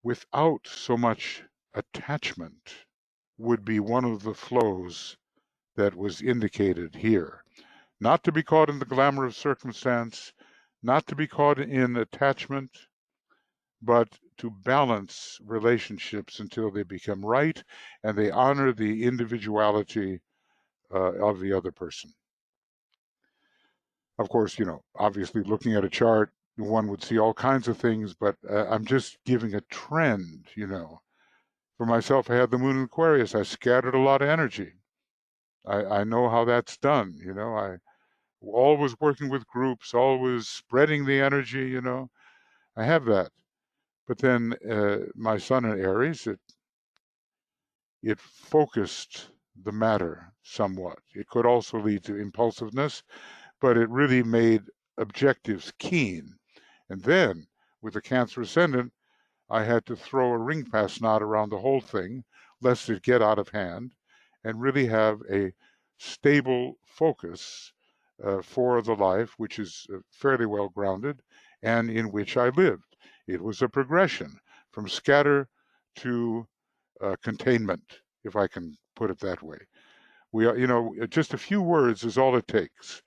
without so much attachment would be one of the flows that was indicated here. Not to be caught in the glamour of circumstance, not to be caught in attachment, but to balance relationships until they become right and they honor the individuality of the other person. Of course, obviously looking at a chart, one would see all kinds of things, but I'm just giving a trend, For myself, I had the moon in Aquarius. I scattered a lot of energy. I know how that's done, I always working with groups, always spreading the energy, I have that. But then my sun in Aries, it focused the matter somewhat. It could also lead to impulsiveness, but it really made objectives keen. And then with the Cancer ascendant, I had to throw a ring pass knot around the whole thing, lest it get out of hand, and really have a stable focus for the life, which is fairly well grounded and in which I lived. It was a progression from scatter to containment, if I can put it that way. We are, just a few words is all it takes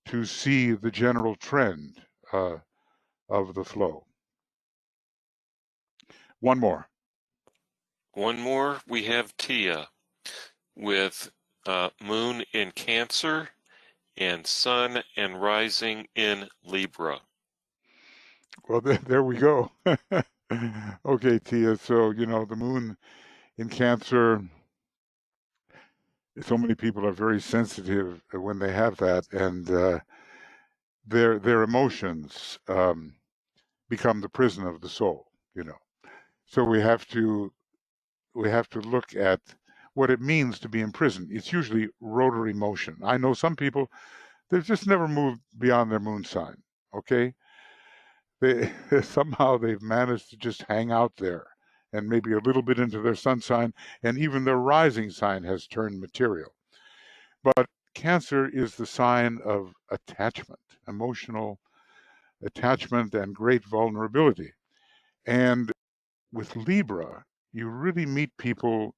to see the general trend of the flow. One more. One more, we have Tia with moon in Cancer and sun and rising in Libra. Well, there we go. Okay, Tia. So, the moon in Cancer, so many people are very sensitive when they have that, and their emotions become the prison of the soul, So we have to look at what it means to be imprisoned. It's usually rotary motion. I know some people, they've just never moved beyond their moon sign, okay? They somehow they've managed to just hang out there and maybe a little bit into their sun sign, and even their rising sign has turned material. But Cancer is the sign of attachment, emotional attachment, and great vulnerability. And with Libra, you really meet people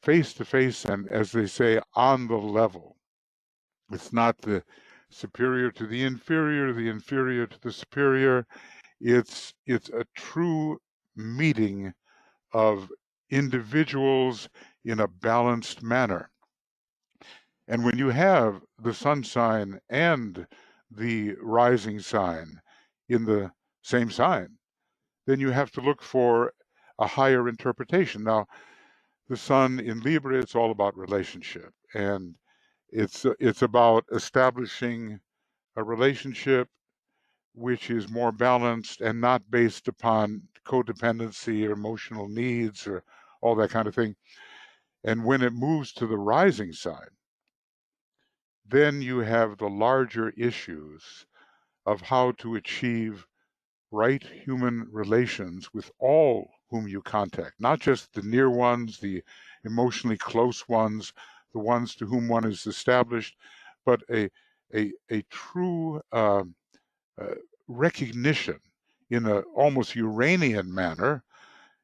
face to face and, as they say, on the level. It's not the superior to the inferior to the superior. It's a true meeting of individuals in a balanced manner. And when you have the sun sign and the rising sign in the same sign, then you have to look for a higher interpretation. Now, the sun in Libra, it's all about relationship, and it's about establishing a relationship which is more balanced and not based upon codependency or emotional needs or all that kind of thing. And when it moves to the rising side, then you have the larger issues of how to achieve right human relations with all whom you contact, not just the near ones, the emotionally close ones, the ones to whom one is established, but a true recognition in an almost Uranian manner,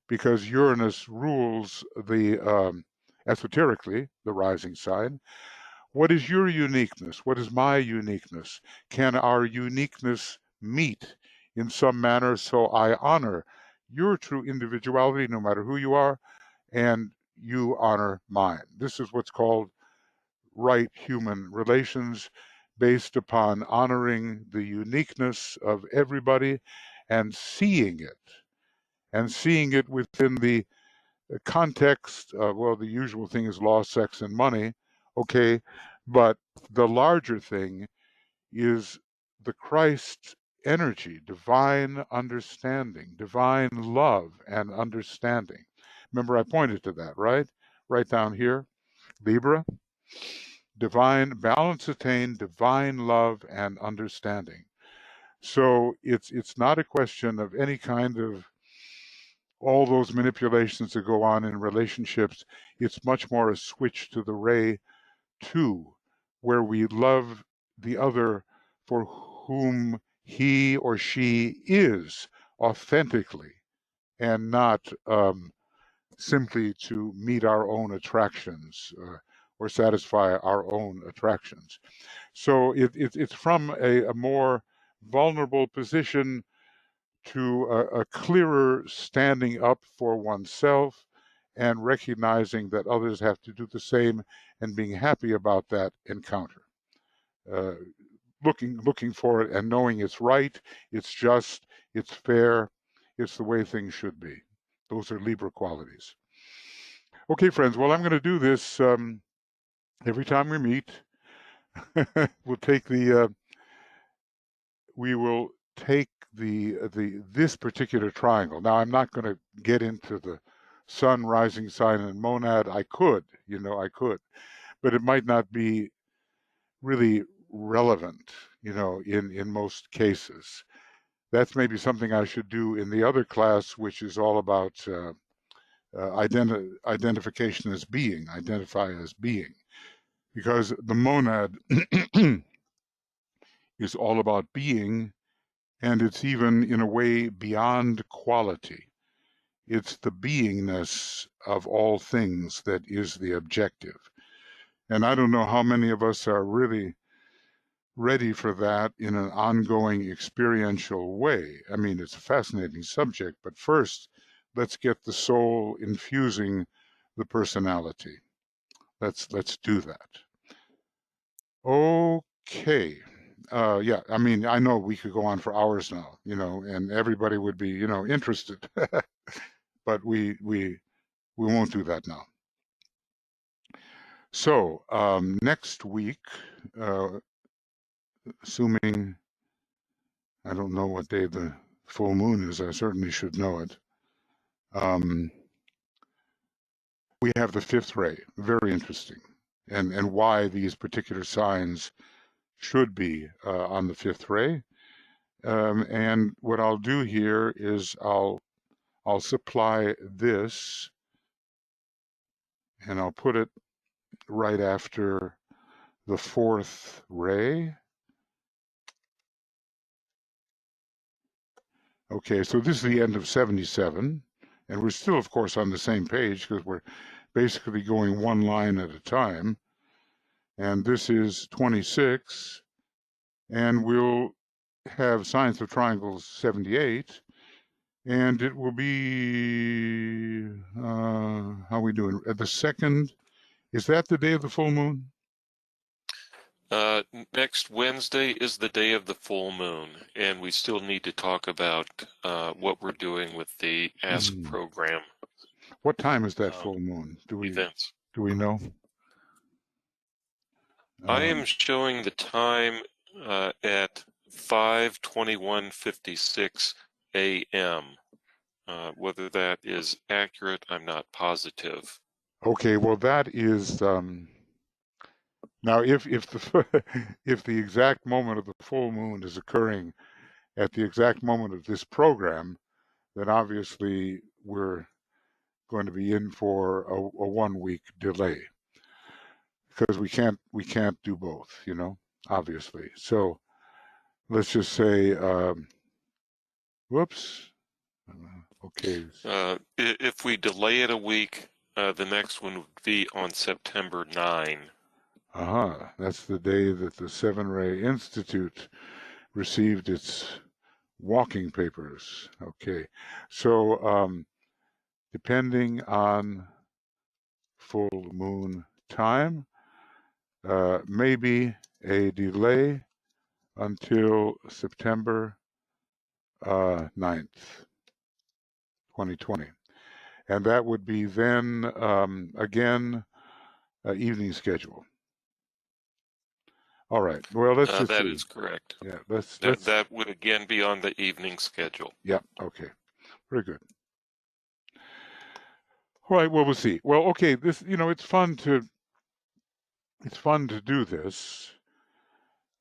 because Uranus rules the esoterically the rising sign. What is your uniqueness? What is my uniqueness? Can our uniqueness meet in some manner so I honor your true individuality, no matter who you are, and you honor mine? This is what's called right human relations, based upon honoring the uniqueness of everybody and seeing it within the context of, well, the usual thing is law, sex, and money, okay, but the larger thing is the Christ energy, divine understanding, divine love and understanding. Remember, I pointed to that, right? Right down here, Libra, divine balance attained, divine love and understanding. So it's not a question of any kind of all those manipulations that go on in relationships. It's much more a switch to the ray 2, where we love the other for whom he or she is authentically, and not simply to meet our own attractions or satisfy our own attractions. So it's from a more vulnerable position to a clearer standing up for oneself and recognizing that others have to do the same and being happy about that encounter. Looking for it and knowing it's right, it's just, it's fair, it's the way things should be. Those are Libra qualities. Okay, friends, well, I'm going to do this every time we meet. We'll take we will take this particular triangle. Now, I'm not going to get into the sun, rising sign, and monad. I could, I could, but it might not be really relevant, in most cases. That's maybe something I should do in the other class, which is all about identification as being, identify as being, because the monad is all about being, and it's even in a way beyond quality. It's the beingness of all things that is the objective. And I don't know how many of us are really ready for that in an ongoing experiential way. I mean, it's a fascinating subject, but first, let's get the soul infusing the personality. Let's do that. Okay. Yeah, I mean, I know we could go on for hours now, and everybody would be, interested, but we won't do that now. So next week, assuming I don't know what day the full moon is, I certainly should know it. We have the fifth ray, very interesting, and why these particular signs should be on the fifth ray. And what I'll do here is I'll supply this, and I'll put it right after the fourth ray. Okay, so this is the end of 77, and we're still, of course, on the same page because we're basically going one line at a time. And this is 26, and we'll have Science of Triangles 78, and it will be, how are we doing? At the second, is that the day of the full moon? Next Wednesday is the day of the full moon, and we still need to talk about what we're doing with the Ask program. What time is that full moon? Events. Do we know? I am showing the time at 5:21:56 a.m. Whether that is accurate, I'm not positive. Okay, well that is now if the if the exact moment of the full moon is occurring at the exact moment of this program, then obviously we're going to be in for a 1 week delay because we can't do both, obviously. So let's just say, whoops. Okay. If we delay it a week, the next one would be on September 9. That's the day that the Seven Ray Institute received its walking papers. Okay. So depending on full moon time, maybe a delay until September 9th, 2020. And that would be then, again, evening schedule. All right. Well, let's just that see. is correct. Yeah, that would again be on the evening schedule. Yeah. Okay. Very good. All right. Well, we'll see. Well, okay. This, it's fun to do this.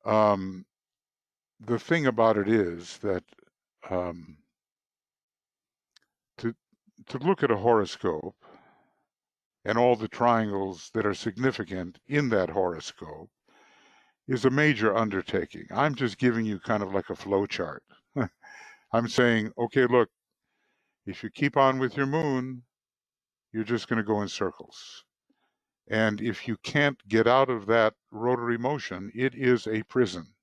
The thing about it is that to look at a horoscope and all the triangles that are significant in that horoscope is a major undertaking. I'm just giving you kind of like a flow chart. I'm saying, okay, look, if you keep on with your moon, you're just going to go in circles. And if you can't get out of that rotary motion, it is a prison.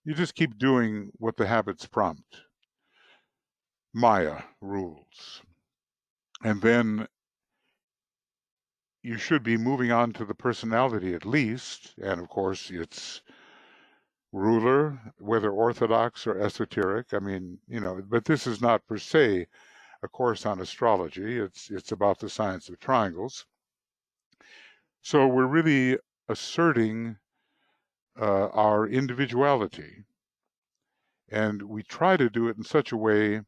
You just keep doing what the habits prompt. Maya rules. And then you should be moving on to the personality at least, and of course its ruler, whether orthodox or esoteric. I mean, but this is not per se a course on astrology. It's about the science of triangles. So we're really asserting our individuality, and we try to do it in such a way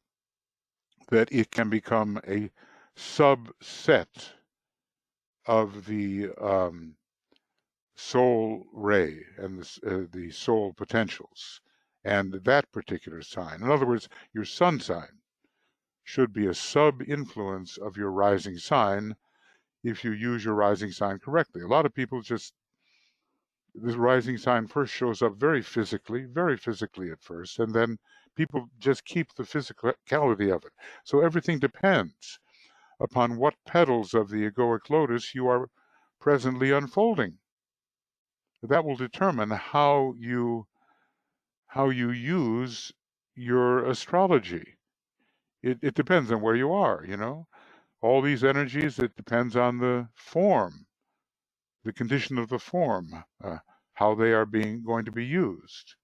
that it can become a subset of the soul ray and the soul potentials and that particular sign. In other words, your sun sign should be a sub-influence of your rising sign if you use your rising sign correctly. A lot of people just, this rising sign first shows up very physically at first, and then people just keep the physicality of it. So everything depends upon what petals of the egoic lotus you are presently unfolding. That will determine how you use your astrology. It depends on where you are, all these energies. It depends on the form, the condition of the form, how they are going to be used.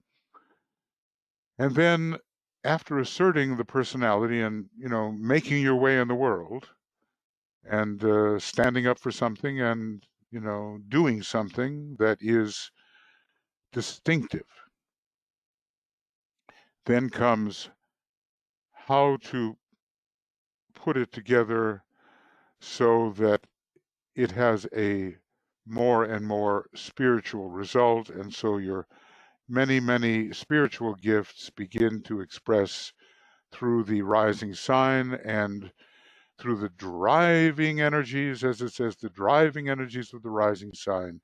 And then after asserting the personality and making your way in the world and standing up for something and doing something that is distinctive, then comes how to put it together so that it has a more and more spiritual result, and so your many spiritual gifts begin to express through the rising sign and through the driving energies, as it says, the driving energies of the rising sign.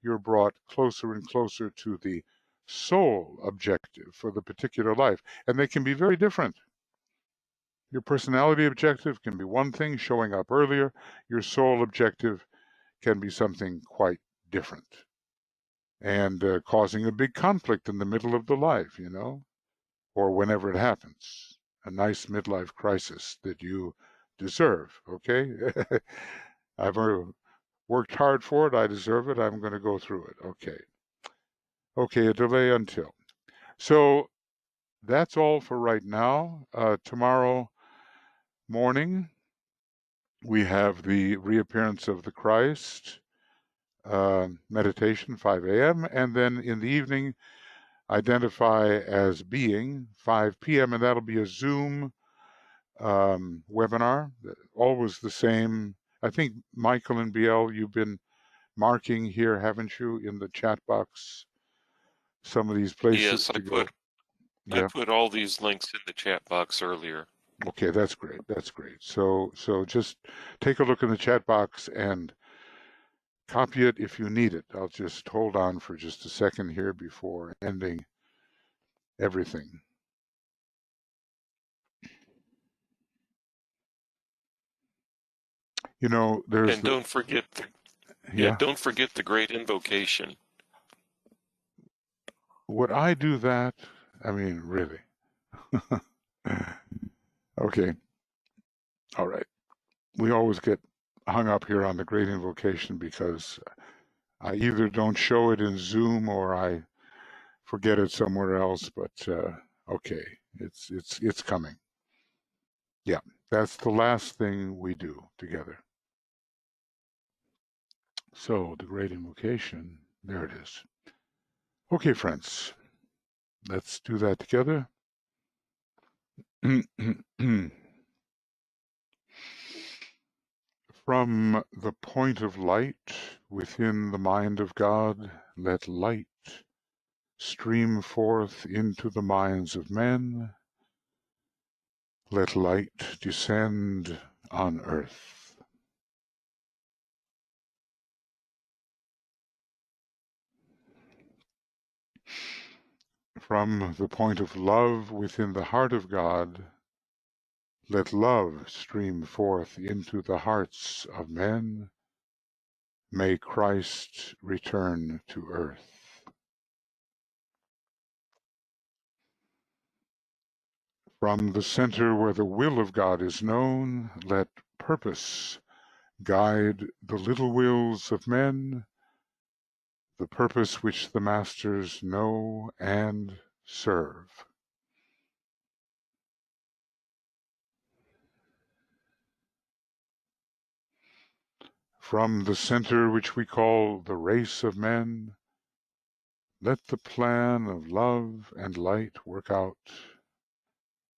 You're brought closer and closer to the soul objective for the particular life, and they can be very different. Your personality objective can be one thing, showing up earlier. Your soul objective can be something quite different and causing a big conflict in the middle of the life, or whenever it happens. A nice midlife crisis that you deserve, okay? I've worked hard for it. I deserve it. I'm going to go through it. Okay, a delay until. So that's all for right now. Tomorrow morning, we have the reappearance of the Christ meditation, 5 a.m. And then in the evening, identify as being, 5 p.m. And that'll be a Zoom webinar, always the same. I think Michael and BL, you've been marking here, haven't you, in the chat box, some of these places Yes, to go? I Yeah. put all these links in the chat box earlier. Okay, that's great. That's great. So just take a look in the chat box and copy it if you need it. I'll just hold on for just a second here before ending everything. There's And don't forget don't forget the great invocation. Would I do that? I mean, really? Okay. All right. We always get hung up here on the great invocation because I either don't show it in Zoom or I forget it somewhere else. But okay, it's coming. Yeah, that's the last thing we do together. So the great invocation, there it is. Okay, friends, let's do that together. From the point of light within the mind of God, let light stream forth into the minds of men. Let light descend on earth. From the point of love within the heart of God, let love stream forth into the hearts of men. May Christ return to earth. From the center where the will of God is known, let purpose guide the little wills of men, the purpose which the masters know and serve. From the center which we call the race of men, let the plan of love and light work out,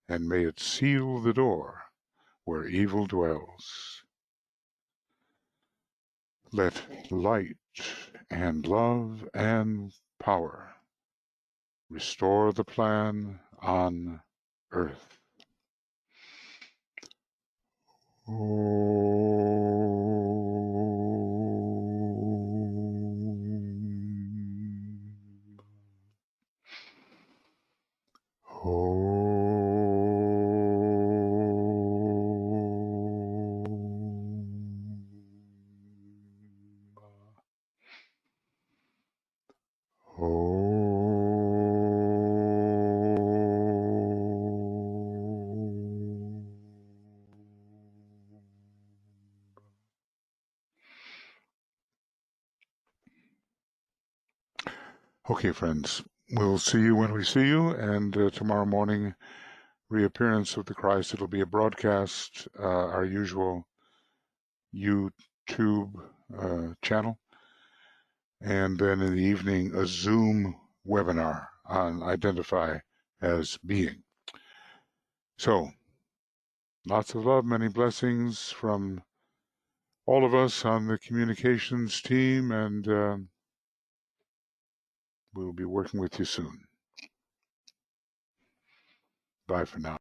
and may it seal the door where evil dwells. Let light and love and power restore the plan on earth. Okay, friends, we'll see you when we see you, and tomorrow morning, reappearance of the Christ. It'll be a broadcast, our usual YouTube channel, and then in the evening, a Zoom webinar on Identify as Being. So, lots of love, many blessings from all of us on the communications team, and we'll be working with you soon. Bye for now.